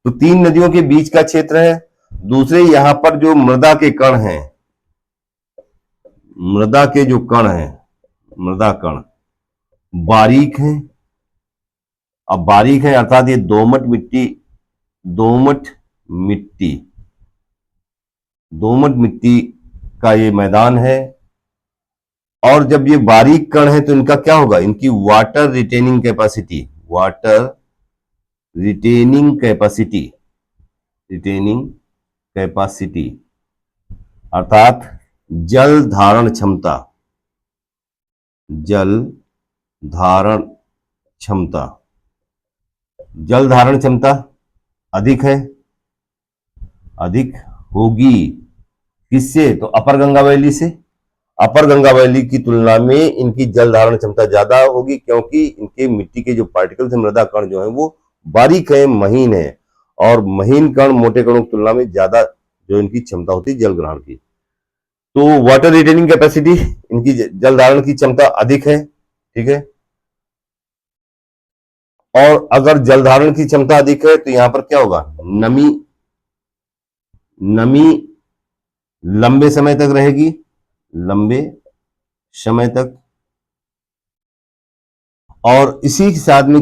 तो तीन नदियों के बीच का क्षेत्र है। दूसरे यहां पर जो मृदा के कण हैं, मृदा के जो कण हैं, मृदा कण बारीक हैं। अब बारीक है अर्थात ये दोमट मिट्टी, दोमट मिट्टी, दोमट मिट्टी का ये मैदान है। और जब ये बारीक कण है तो इनका क्या होगा? इनकी water retaining capacity, water retaining capacity, retaining capacity अर्थात जल धारण क्षमता, जल धारण क्षमता, जल धारण क्षमता अधिक है, अधिक होगी। किससे? तो अपर गंगा वैली से। अपर गंगा वैली की तुलना में इनकी जल धारण क्षमता ज्यादा होगी, क्योंकि इनके मिट्टी के जो पार्टिकल्स हैं, मृदा कण जो है वो बारीक है, महीन है। और महीन कण मोटे कणों की तुलना में ज्यादा जो इनकी क्षमता होती है जल ग्रहण की। तो वाटर रिटेनिंग कैपेसिटी, इनकी जल धारण की क्षमता अधिक है। ठीक है। और अगर जल धारण की क्षमता अधिक है तो यहां पर क्या होगा? नमी, नमी लंबे समय तक रहेगी, लंबे समय तक। और इसी के साथ में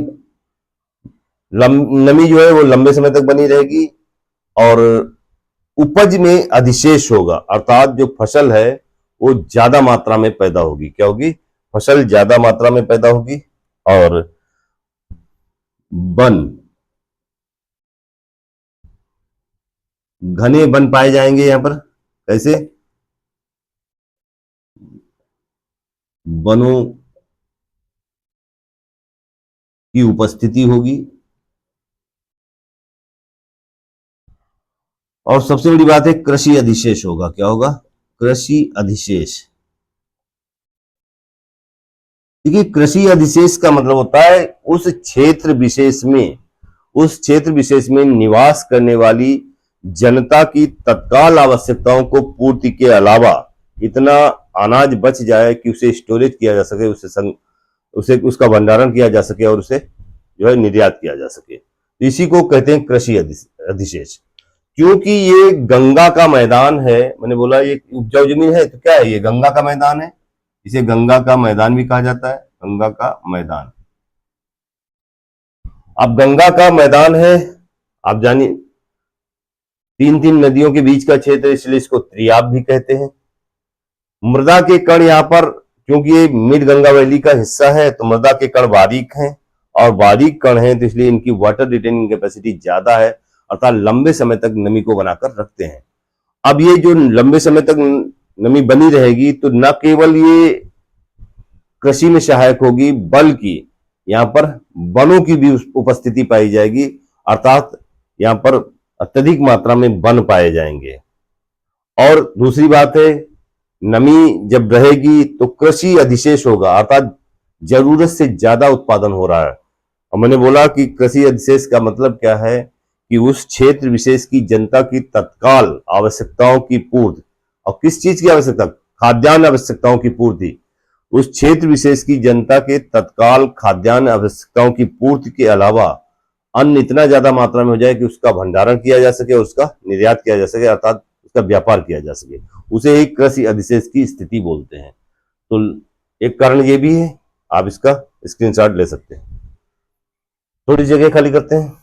नमी जो है वो लंबे समय तक बनी रहेगी। और उपज में अधिशेष होगा, अर्थात जो फसल है वो ज्यादा मात्रा में पैदा होगी। क्या होगी? फसल ज्यादा मात्रा में पैदा होगी। और वन, घने वन पाए जाएंगे यहां पर। कैसे? वनों की उपस्थिति होगी। और सबसे बड़ी बात है, कृषि अधिशेष होगा। क्या होगा? कृषि अधिशेष। देखिए, कृषि अधिशेष का मतलब होता है उस क्षेत्र विशेष में, उस क्षेत्र विशेष में निवास करने वाली जनता की तत्काल आवश्यकताओं को पूर्ति के अलावा इतना अनाज बच जाए कि उसे स्टोरेज किया जा सके, उसे उसका भंडारण किया जा सके और उसे जो है निर्यात किया जा सके। तो इसी को कहते हैं कृषि अधिशेष। क्योंकि ये गंगा का मैदान है, मैंने बोला ये उपजाऊ जमीन है, तो क्या है? ये गंगा का मैदान है। इसे गंगा का मैदान भी कहा जाता है, गंगा का मैदान। अब गंगा का मैदान है, आप जानिए तीन तीन नदियों के बीच का क्षेत्र, इसलिए इसको त्रिआब भी कहते हैं। मृदा के कण यहाँ पर, क्योंकि ये मिड गंगा वैली का हिस्सा है, तो मृदा के कण बारीक हैं। और बारीक कण हैं तो इसलिए इनकी वाटर रिटेनिंग कैपेसिटी ज्यादा है, अर्थात लंबे समय तक नमी को बनाकर रखते हैं। अब ये जो लंबे समय तक नमी बनी रहेगी तो न केवल ये कृषि में सहायक होगी, बल्कि यहाँ पर वनों की भी उपस्थिति पाई जाएगी, अर्थात यहाँ पर अत्यधिक मात्रा में वन पाए जाएंगे। और दूसरी बात है, नमी जब रहेगी तो कृषि अधिशेष होगा, अर्थात जरूरत से ज्यादा उत्पादन हो रहा है। और मैंने बोला कि कृषि अधिशेष का मतलब क्या है कि उस क्षेत्र विशेष की जनता की तत्काल आवश्यकताओं की पूर्ति। और किस चीज की आवश्यकता? खाद्यान्न आवश्यकताओं की पूर्ति। उस क्षेत्र विशेष की जनता के तत्काल खाद्यान्न आवश्यकताओं की पूर्ति के अलावा अन्न इतना ज्यादा मात्रा में हो जाए कि उसका भंडारण किया जा सके और उसका निर्यात किया जा सके, अर्थात उसका व्यापार किया जा सके, उसे एक कृषि अधिशेष की स्थिति बोलते हैं। तो एक कारण ये भी है, आप इसका स्क्रीनशॉट ले सकते हैं। थोड़ी जगह खाली करते हैं।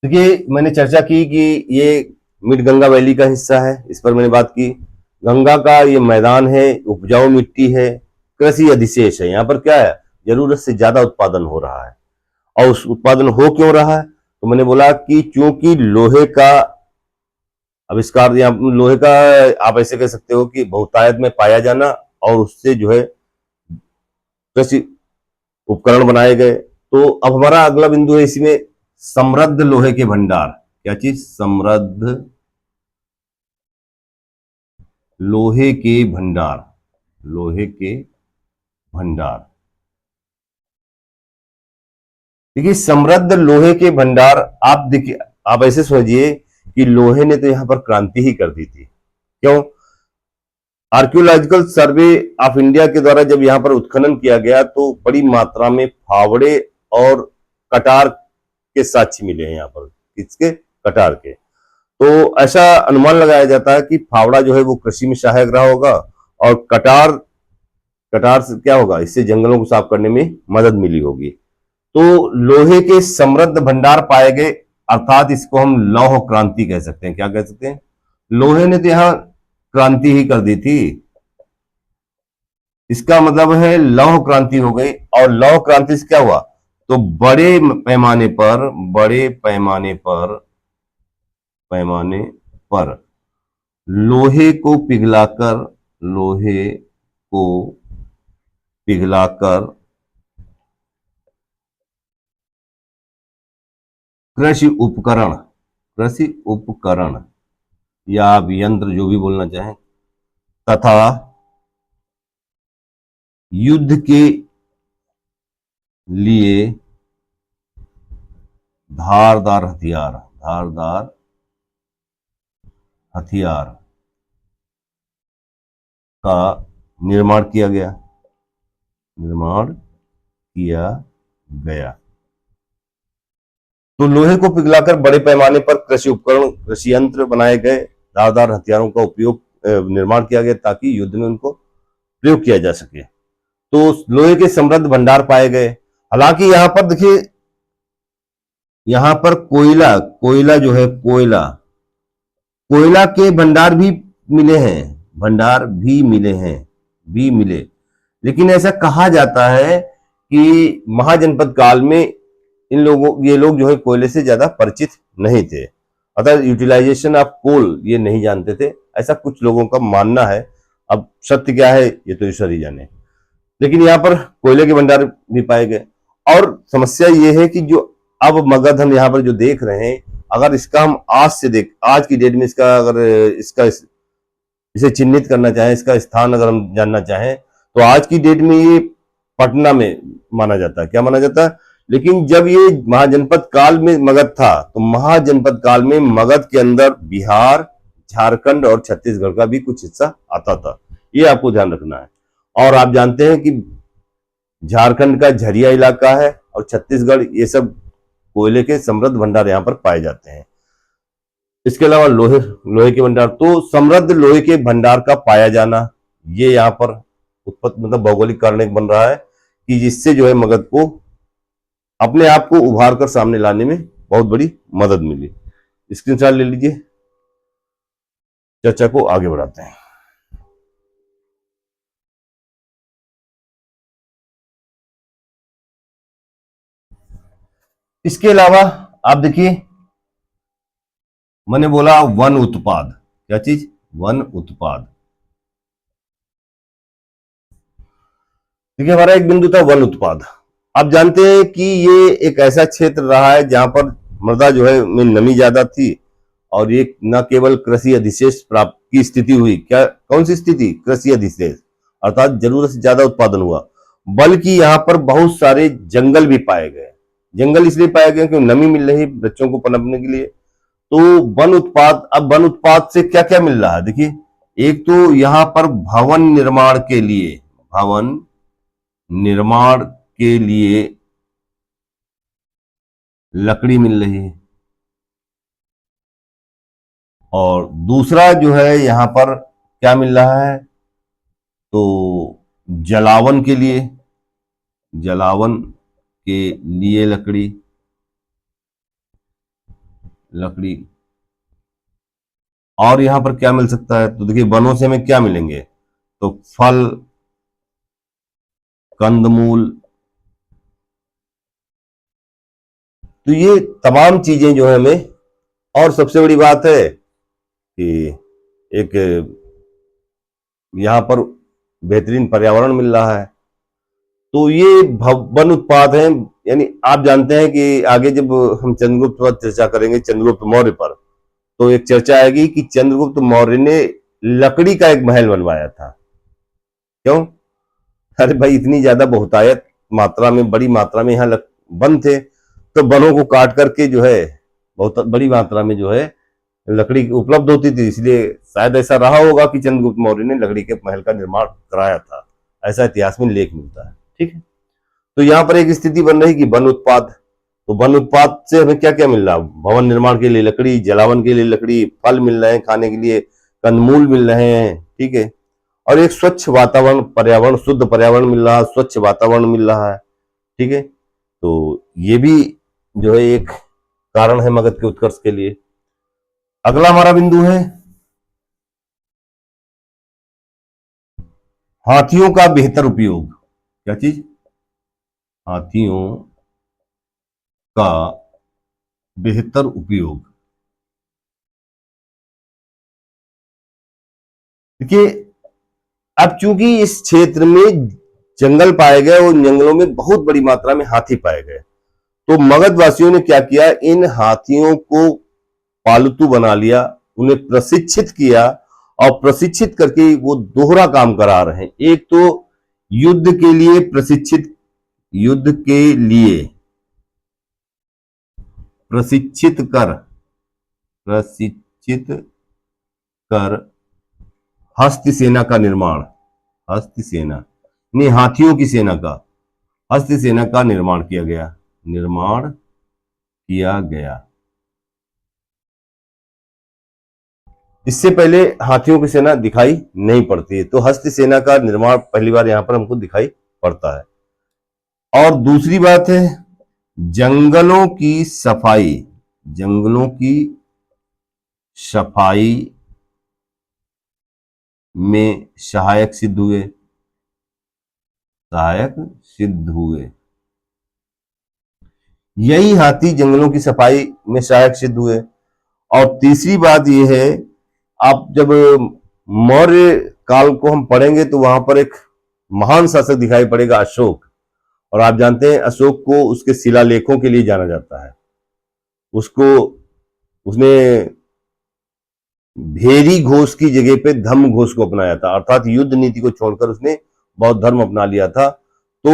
देखिए, मैंने चर्चा की कि ये मिड गंगा वैली का हिस्सा है, इस पर मैंने बात की। गंगा का ये मैदान है, उपजाऊ मिट्टी है, कृषि अधिशेष है। यहाँ पर क्या है, जरूरत से ज्यादा उत्पादन हो रहा है। और उस उत्पादन हो क्यों रहा है, तो मैंने बोला कि चूंकि लोहे का आविष्कार, या लोहे का आप ऐसे कह सकते हो कि बहुतायत में पाया जाना, और उससे जो है कृषि उपकरण बनाए गए। तो अब हमारा अगला बिंदु है इसमें, समृद्ध लोहे के भंडार। क्या चीज, समृद्ध लोहे के भंडार, लोहे के भंडार। देखिए, समृद्ध लोहे के भंडार, आप देखिए, आप ऐसे समझिए कि लोहे ने तो यहां पर क्रांति ही कर दी थी। क्यों, आर्कियोलॉजिकल सर्वे ऑफ इंडिया के द्वारा जब यहां पर उत्खनन किया गया तो बड़ी मात्रा में फावड़े और कटार के साक्ष्य मिले हैं। यहाँ पर किसके, कटार के। तो ऐसा अनुमान लगाया जाता है कि फावड़ा जो है वो कृषि में सहायक रहा होगा, और कटार, कटार से क्या होगा, इससे जंगलों को साफ करने में मदद मिली होगी। तो लोहे के समृद्ध भंडार पाए गए, अर्थात इसको हम लौह क्रांति कह सकते हैं। क्या कह सकते हैं, लोहे ने तो यहां क्रांति ही कर दी थी, इसका मतलब है लौह क्रांति हो गई। और लौह क्रांति से क्या हुआ, तो बड़े पैमाने पर, बड़े पैमाने पर लोहे को पिघलाकर, लोहे को पिघलाकर कृषि उपकरण, कृषि उपकरण या आप यंत्र जो भी बोलना चाहें, तथा युद्ध के लिए धारदार हथियार, धारदार हथियार का निर्माण किया गया, निर्माण किया गया। तो लोहे को पिघलाकर बड़े पैमाने पर कृषि उपकरण, कृषि यंत्र बनाए गए, धारदार हथियारों का उपयोग, निर्माण किया गया ताकि युद्ध में उनको प्रयोग किया जा सके। तो लोहे के समृद्ध भंडार पाए गए। हालांकि यहां पर देखिए, यहां पर कोयला, कोयला जो है, कोयला, कोयला के भंडार भी मिले हैं, भंडार भी मिले हैं, भी मिले। लेकिन ऐसा कहा जाता है कि महाजनपद काल में इन लोगों, ये लोग जो है कोयले से ज्यादा परिचित नहीं थे, अतः यूटिलाइजेशन ऑफ कोल ये नहीं जानते थे, ऐसा कुछ लोगों का मानना है। अब सत्य क्या है ये तो ईश्वर ही जाने। लेकिन यहाँ पर कोयले के भंडार भी पाए गए। और समस्या ये है कि जो अब मगध हम यहाँ पर जो देख रहे हैं, अगर इसका हम आज से देख, आज की डेट में इसका अगर इसका इसे चिन्हित करना चाहें, इसका स्थान अगर हम जानना चाहें, तो आज की डेट में ये पटना में माना जाता है। क्या माना जाता है, लेकिन जब ये महाजनपद काल में मगध था, तो महाजनपद काल में मगध के अंदर बिहार, झारखंड और छत्तीसगढ़ का भी कुछ हिस्सा आता था। ये आपको ध्यान रखना है। और आप जानते हैं कि झारखंड का झरिया इलाका है और छत्तीसगढ़, ये सब कोयले के समृद्ध भंडार यहाँ पर पाए जाते हैं। इसके अलावा लोहे, लोहे के भंडार, तो समृद्ध लोहे के भंडार का पाया जाना, ये यहाँ पर उत्पत्ति, मतलब भौगोलिक कारण एक बन रहा है कि जिससे जो है मगध को अपने आप को उभार कर सामने लाने में बहुत बड़ी मदद मिली। स्क्रीनशॉट ले लीजिए, चर्चा को आगे बढ़ाते हैं। इसके अलावा आप देखिए, मैंने बोला वन उत्पाद, क्या चीज, वन उत्पाद। देखिए, हमारा एक बिंदु था वन उत्पाद। आप जानते हैं कि ये एक ऐसा क्षेत्र रहा है जहां पर मृदा जो है में नमी ज्यादा थी, और ये न केवल कृषि अधिशेष प्राप्त की स्थिति हुई, क्या, कौन सी स्थिति, कृषि अधिशेष, अर्थात जरूरत से ज्यादा उत्पादन हुआ, बल्कि यहाँ पर बहुत सारे जंगल भी पाए गए। जंगल इसलिए पाए गए क्योंकि नमी मिल रही बच्चों को पनपने के लिए। तो वन उत्पाद, अब वन उत्पाद से क्या क्या मिल रहा है, देखिए, एक तो यहाँ पर भवन निर्माण के लिए, भवन निर्माण के लिए लकड़ी मिल रही है, और दूसरा जो है यहाँ पर क्या मिल रहा है, तो जलावन के लिए, जलावन के लिए लकड़ी, लकड़ी। और यहां पर क्या मिल सकता है? तो देखिए वनों से हमें क्या मिलेंगे? तो फल, कंदमूल। तो ये तमाम चीजें जो है हमें, और सबसे बड़ी बात है कि एक यहां पर बेहतरीन पर्यावरण मिल रहा है। तो ये वन उत्पाद हैं। यानी आप जानते हैं कि आगे जब हम चंद्रगुप्त पर चर्चा करेंगे, चंद्रगुप्त मौर्य पर, तो एक चर्चा आएगी कि चंद्रगुप्त मौर्य ने लकड़ी का एक महल बनवाया था। क्यों? अरे भाई, इतनी ज्यादा बहुतायत मात्रा में, बड़ी मात्रा में यहाँ वन थे, तो वनों को काट करके जो है बहुत बड़ी मात्रा में जो है लकड़ी उपलब्ध होती थी। इसलिए शायद ऐसा रहा होगा कि चंद्रगुप्त मौर्य ने लकड़ी के महल का निर्माण कराया था। ऐसा इतिहास में लेख मिलता है। ठीक है। तो यहाँ पर एक स्थिति बन रही कि वन उत्पाद, तो वन उत्पाद से हमें क्या क्या मिल रहा? भवन निर्माण के लिए लकड़ी, जलावन के लिए लकड़ी, फल मिल रहे हैं खाने के लिए, कंदमूल मिल रहे हैं। ठीक है। और एक स्वच्छ वातावरण, पर्यावरण, शुद्ध पर्यावरण मिल रहा है, स्वच्छ वातावरण मिल रहा है। ठीक है। तो ये भी जो है एक कारण है मगध के उत्कर्ष के लिए। अगला हमारा बिंदु है हाथियों का बेहतर उपयोग। क्या चीज? हाथियों का बेहतर उपयोग। देखिए, अब चूंकि इस क्षेत्र में जंगल पाए गए और जंगलों में बहुत बड़ी मात्रा में हाथी पाए गए, तो मगध वासियों ने क्या किया? इन हाथियों को पालतू बना लिया, उन्हें प्रशिक्षित किया, और प्रशिक्षित करके वो दोहरा काम करा रहे हैं। एक तो युद्ध के लिए प्रशिक्षित, युद्ध के लिए प्रशिक्षित कर, प्रशिक्षित कर हस्त सेना का निर्माण, हस्त सेना नहीं, हाथियों की सेना का, हस्त सेना का निर्माण किया गया, निर्माण किया गया। इससे पहले हाथियों की सेना दिखाई नहीं पड़ती है, तो हस्त सेना का निर्माण पहली बार यहां पर हमको दिखाई पड़ता है। और दूसरी बात है जंगलों की सफाई, जंगलों की सफाई में सहायक सिद्ध हुए, सहायक सिद्ध हुए। यही हाथी जंगलों की सफाई में सहायक सिद्ध हुए। और तीसरी बात यह है, आप जब मौर्य काल को हम पढ़ेंगे तो वहां पर एक महान शासक दिखाई पड़ेगा, अशोक। और आप जानते हैं अशोक को उसके शिलालेखों के लिए जाना जाता है। उसको, उसने भेरी घोष की जगह पे धम्म घोष को अपनाया था, अर्थात युद्ध नीति को छोड़कर उसने बौद्ध धर्म अपना लिया था। तो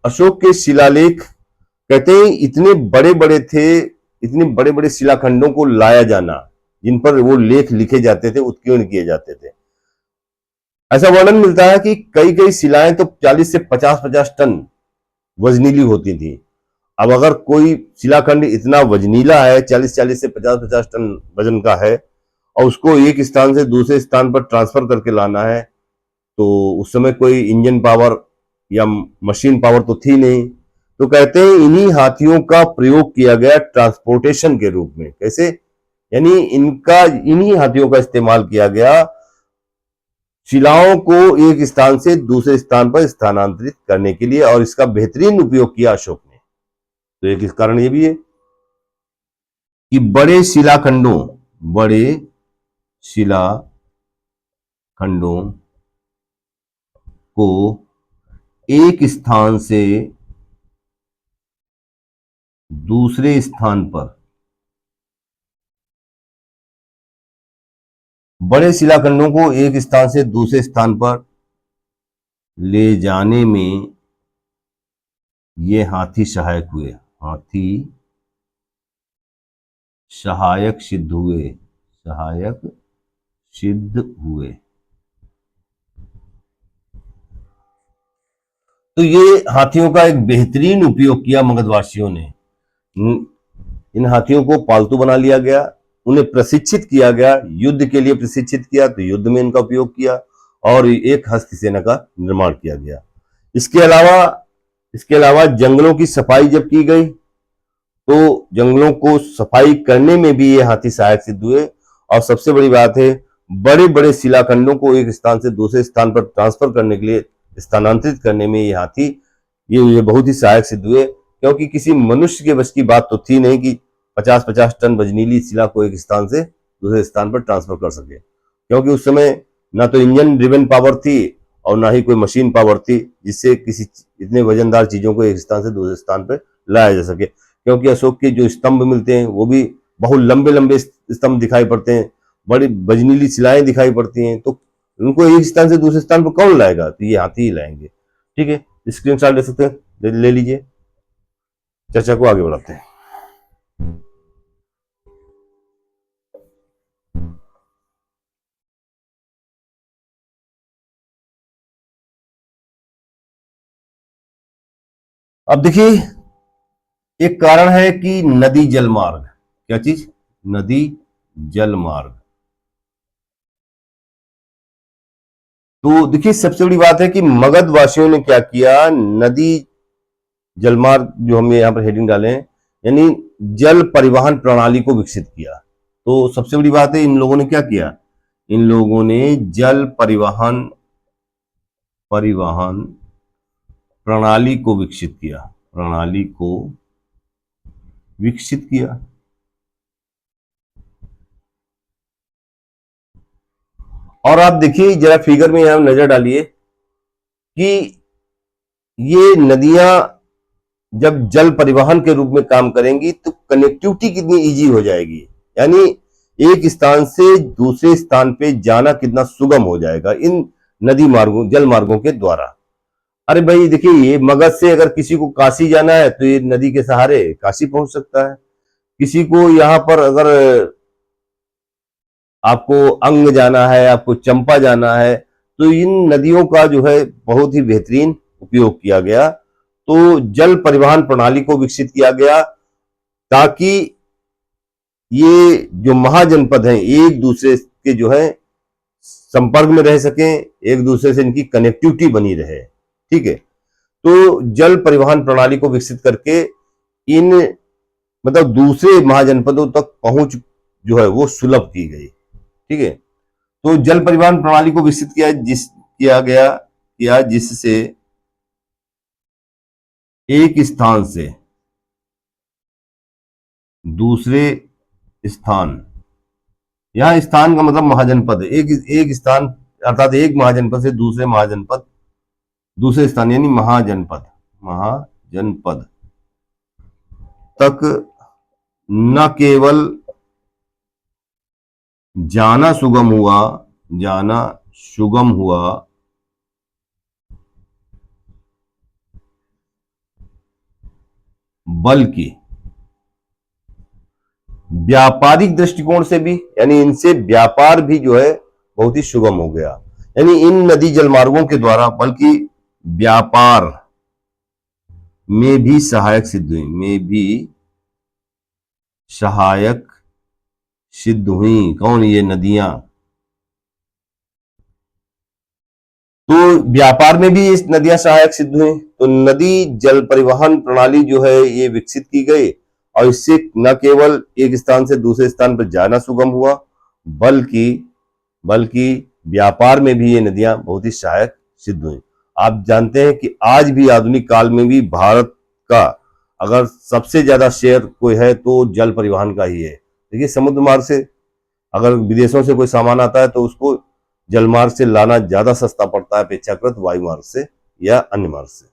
अशोक के शिलालेख कहते हैं इतने बड़े बड़े थे, इतने बड़े बड़े शिलाखंडों को लाया जाना, जिन पर वो लेख लिखे जाते थे, उत्कीर्ण किए जाते थे। ऐसा वर्णन मिलता है कि कई कई शिलाएं तो 40 से 50-50 टन वजनीली होती थी। अब अगर कोई शिलाखंड इतना वजनीला है, 40-40 से 50-50 टन वजन का है, और उसको एक स्थान से दूसरे स्थान पर ट्रांसफर करके लाना है, तो उस समय कोई इंजन पावर या मशीन पावर तो थी नहीं। तो कहते हैं इन्हीं हाथियों का प्रयोग किया गया ट्रांसपोर्टेशन के रूप में। कैसे? यानी इन्हीं हाथियों का इस्तेमाल किया गया शिलाओं को एक स्थान से दूसरे स्थान पर स्थानांतरित करने के लिए, और इसका बेहतरीन उपयोग किया अशोक ने। तो एक इस कारण ये भी है कि बड़े शिलाखंडों को एक स्थान से दूसरे स्थान पर, बड़े शिलाखंडों को एक स्थान से दूसरे स्थान पर ले जाने में ये हाथी सहायक हुए, हाथी सहायक सिद्ध हुए, सहायक सिद्ध हुए। तो ये हाथियों का एक बेहतरीन उपयोग किया मगधवासियों ने। इन हाथियों को पालतू बना लिया गया, उन्हें प्रशिक्षित किया गया, युद्ध के लिए प्रशिक्षित किया, तो युद्ध में इनका उपयोग किया, और एक हस्ती सेना का निर्माण किया गया। इसके अलावा जंगलों की सफाई जब की गई तो जंगलों को सफाई करने में भी ये हाथी सहायक सिद्ध हुए। और सबसे बड़ी बात है, बड़े बड़े शिलाखंडों को एक स्थान से दूसरे स्थान पर ट्रांसफर करने के लिए, स्थानांतरित करने में ये हाथी ये बहुत ही सहायक सिद्ध हुए, क्योंकि किसी मनुष्य के बस की बात तो थी नहीं कि 50-50 टन वजनीली शिला को एक स्थान से दूसरे स्थान पर ट्रांसफर कर सके, क्योंकि उस समय ना तो इंजन ड्रिवन पावर थी और ना ही कोई मशीन पावर थी जिससे किसी इतने वजनदार चीजों को एक स्थान से दूसरे स्थान पर लाया जा सके। क्योंकि अशोक के जो स्तंभ मिलते हैं वो भी बहुत लंबे लंबे स्तंभ दिखाई पड़ते हैं, बड़ी वजनीली शिलाएं दिखाई पड़ती हैं, तो उनको एक स्थान से दूसरे स्थान पर कौन लाएगा? तो ये हाथी ही लाएंगे। ठीक है, स्क्रीनशॉट ले सकते हैं, ले लीजिए। चर्चा को आगे बढ़ाते हैं। अब देखिए, एक कारण है कि नदी जल मार्ग, क्या चीज? नदी जल मार्ग। तो देखिए, सबसे बड़ी बात है कि मगध वासियों ने क्या किया, नदी जलमार्ग जो हमने यहां पर हेडिंग डाले हैं, यानी जल परिवहन प्रणाली को विकसित किया। तो सबसे बड़ी बात है, इन लोगों ने क्या किया? इन लोगों ने जल परिवहन परिवहन प्रणाली को विकसित किया, प्रणाली को विकसित किया। और आप देखिए जरा फिगर में यहां नजर डालिए कि ये नदियां जब जल परिवहन के रूप में काम करेंगी तो कनेक्टिविटी कितनी इजी हो जाएगी, यानी एक स्थान से दूसरे स्थान पे जाना कितना सुगम हो जाएगा इन नदी मार्गों, जल मार्गों के द्वारा। अरे भाई देखिए, ये मगध से अगर किसी को काशी जाना है तो ये नदी के सहारे काशी पहुंच सकता है। किसी को यहां पर अगर आपको अंग जाना है, आपको चंपा जाना है, तो इन नदियों का जो है बहुत ही बेहतरीन उपयोग किया गया। तो जल परिवहन प्रणाली को विकसित किया गया ताकि ये जो महाजनपद हैं एक दूसरे के जो है संपर्क में रह सकें, एक दूसरे से इनकी कनेक्टिविटी बनी रहे। ठीक है, तो जल परिवहन प्रणाली को विकसित करके इन मतलब दूसरे महाजनपदों तक पहुंच जो है वो सुलभ की गई। ठीक है, तो जल परिवहन प्रणाली को विकसित किया जिससे एक स्थान से दूसरे स्थान, यहां स्थान का मतलब महाजनपद, एक स्थान अर्थात एक महाजनपद से दूसरे महाजनपद, दूसरे स्थान यानी महाजनपद तक न केवल जाना सुगम हुआ बल्कि व्यापारिक दृष्टिकोण से भी, यानी इनसे व्यापार भी जो है बहुत ही सुगम हो गया। यानी इन नदी जलमार्गों के द्वारा बल्कि व्यापार में भी सहायक सिद्ध हुई। कौन? ये नदियां। तो व्यापार में भी इस नदियां सहायक सिद्ध हुई। तो नदी जल परिवहन प्रणाली जो है ये विकसित की गई और इससे न केवल एक स्थान से दूसरे स्थान पर जाना सुगम हुआ बल्कि व्यापार में भी ये नदियां बहुत ही सहायक सिद्ध हुई। आप जानते हैं कि आज भी आधुनिक काल में भी भारत का अगर सबसे ज्यादा शेयर कोई है तो जल परिवहन का ही है। देखिए, समुद्र मार्ग से अगर विदेशों से कोई सामान आता है तो उसको जलमार्ग से लाना ज्यादा सस्ता पड़ता है अपेक्षाकृत वायु मार्ग से या अन्य मार्ग से।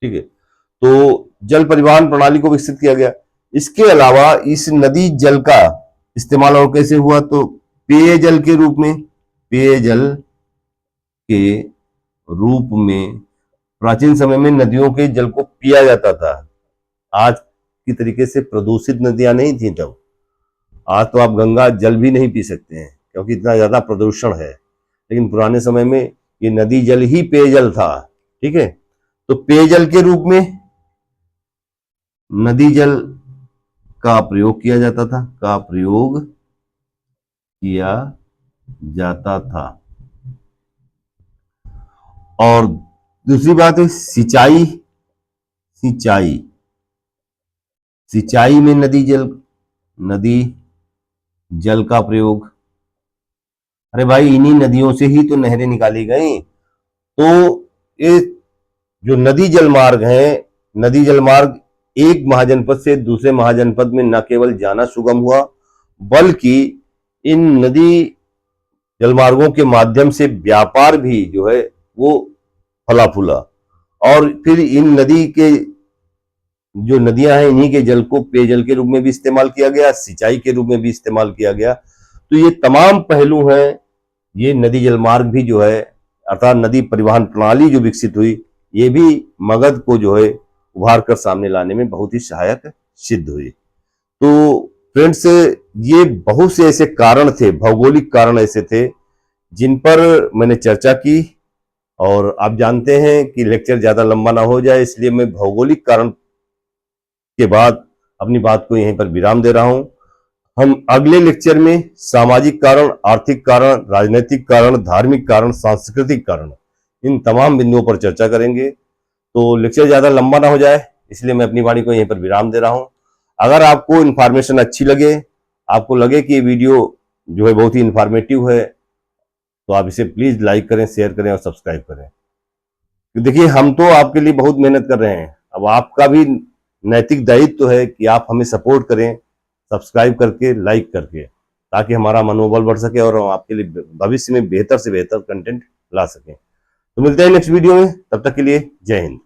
ठीक है, तो जल परिवहन प्रणाली को विकसित किया गया। इसके अलावा इस नदी जल का इस्तेमाल और कैसे हुआ? तो पेयजल के रूप में प्राचीन समय में नदियों के जल को पिया जाता था। आज की तरीके से प्रदूषित नदियां नहीं थी तब। आज तो आप गंगा जल भी नहीं पी सकते हैं क्योंकि इतना ज्यादा प्रदूषण है, लेकिन पुराने समय में ये नदी जल ही पेयजल था। ठीक है, तो पेयजल के रूप में नदी जल का प्रयोग किया जाता था। और दूसरी बात है सिंचाई। सिंचाई सिंचाई में नदी जल का प्रयोग। अरे भाई, इन्हीं नदियों से ही तो नहरें निकाली गई। तो ये जो नदी जल मार्ग है, नदी जल मार्ग एक महाजनपद से दूसरे महाजनपद में न केवल जाना सुगम हुआ, बल्कि इन नदी जलमार्गों के माध्यम से व्यापार भी जो है वो फला फूला। और फिर इन नदी के जो नदियां हैं, इन्हीं के जल को पेयजल के रूप में भी इस्तेमाल किया गया, सिंचाई के रूप में भी इस्तेमाल किया गया। तो ये तमाम पहलू हैं। ये नदी जल मार्ग भी जो है, अर्थात नदी परिवहन प्रणाली जो विकसित हुई, ये भी मगध को जो है उभार कर सामने लाने में बहुत ही सहायक सिद्ध हुई। तो फ्रेंड्स, ये बहुत से ऐसे कारण थे, भौगोलिक कारण ऐसे थे जिन पर मैंने चर्चा की। और आप जानते हैं कि लेक्चर ज्यादा लंबा ना हो जाए, इसलिए मैं भौगोलिक कारण के बाद अपनी बात को यहीं पर विराम दे रहा हूं। हम अगले लेक्चर में सामाजिक कारण, आर्थिक कारण, राजनीतिक कारण, धार्मिक कारण, सांस्कृतिक कारण, इन तमाम बिंदुओं पर चर्चा करेंगे। तो लेक्चर ज्यादा लंबा ना हो जाए, इसलिए मैं अपनी वाणी को यहीं पर विराम दे रहा हूं। अगर आपको इन्फॉर्मेशन अच्छी लगे, आपको लगे कि ये वीडियो जो है बहुत ही इंफॉर्मेटिव है, तो आप इसे प्लीज लाइक करें, शेयर करें और सब्सक्राइब करें। देखिए, हम तो आपके लिए बहुत मेहनत कर रहे हैं, अब आपका भी नैतिक दायित्व तो है कि आप हमें सपोर्ट करें, सब्सक्राइब करके, लाइक करके, ताकि हमारा मनोबल बढ़ सके और हम आपके लिए भविष्य में बेहतर से बेहतर कंटेंट ला सकें। तो मिलते हैं नेक्स्ट वीडियो में, तब तक के लिए जय हिंद।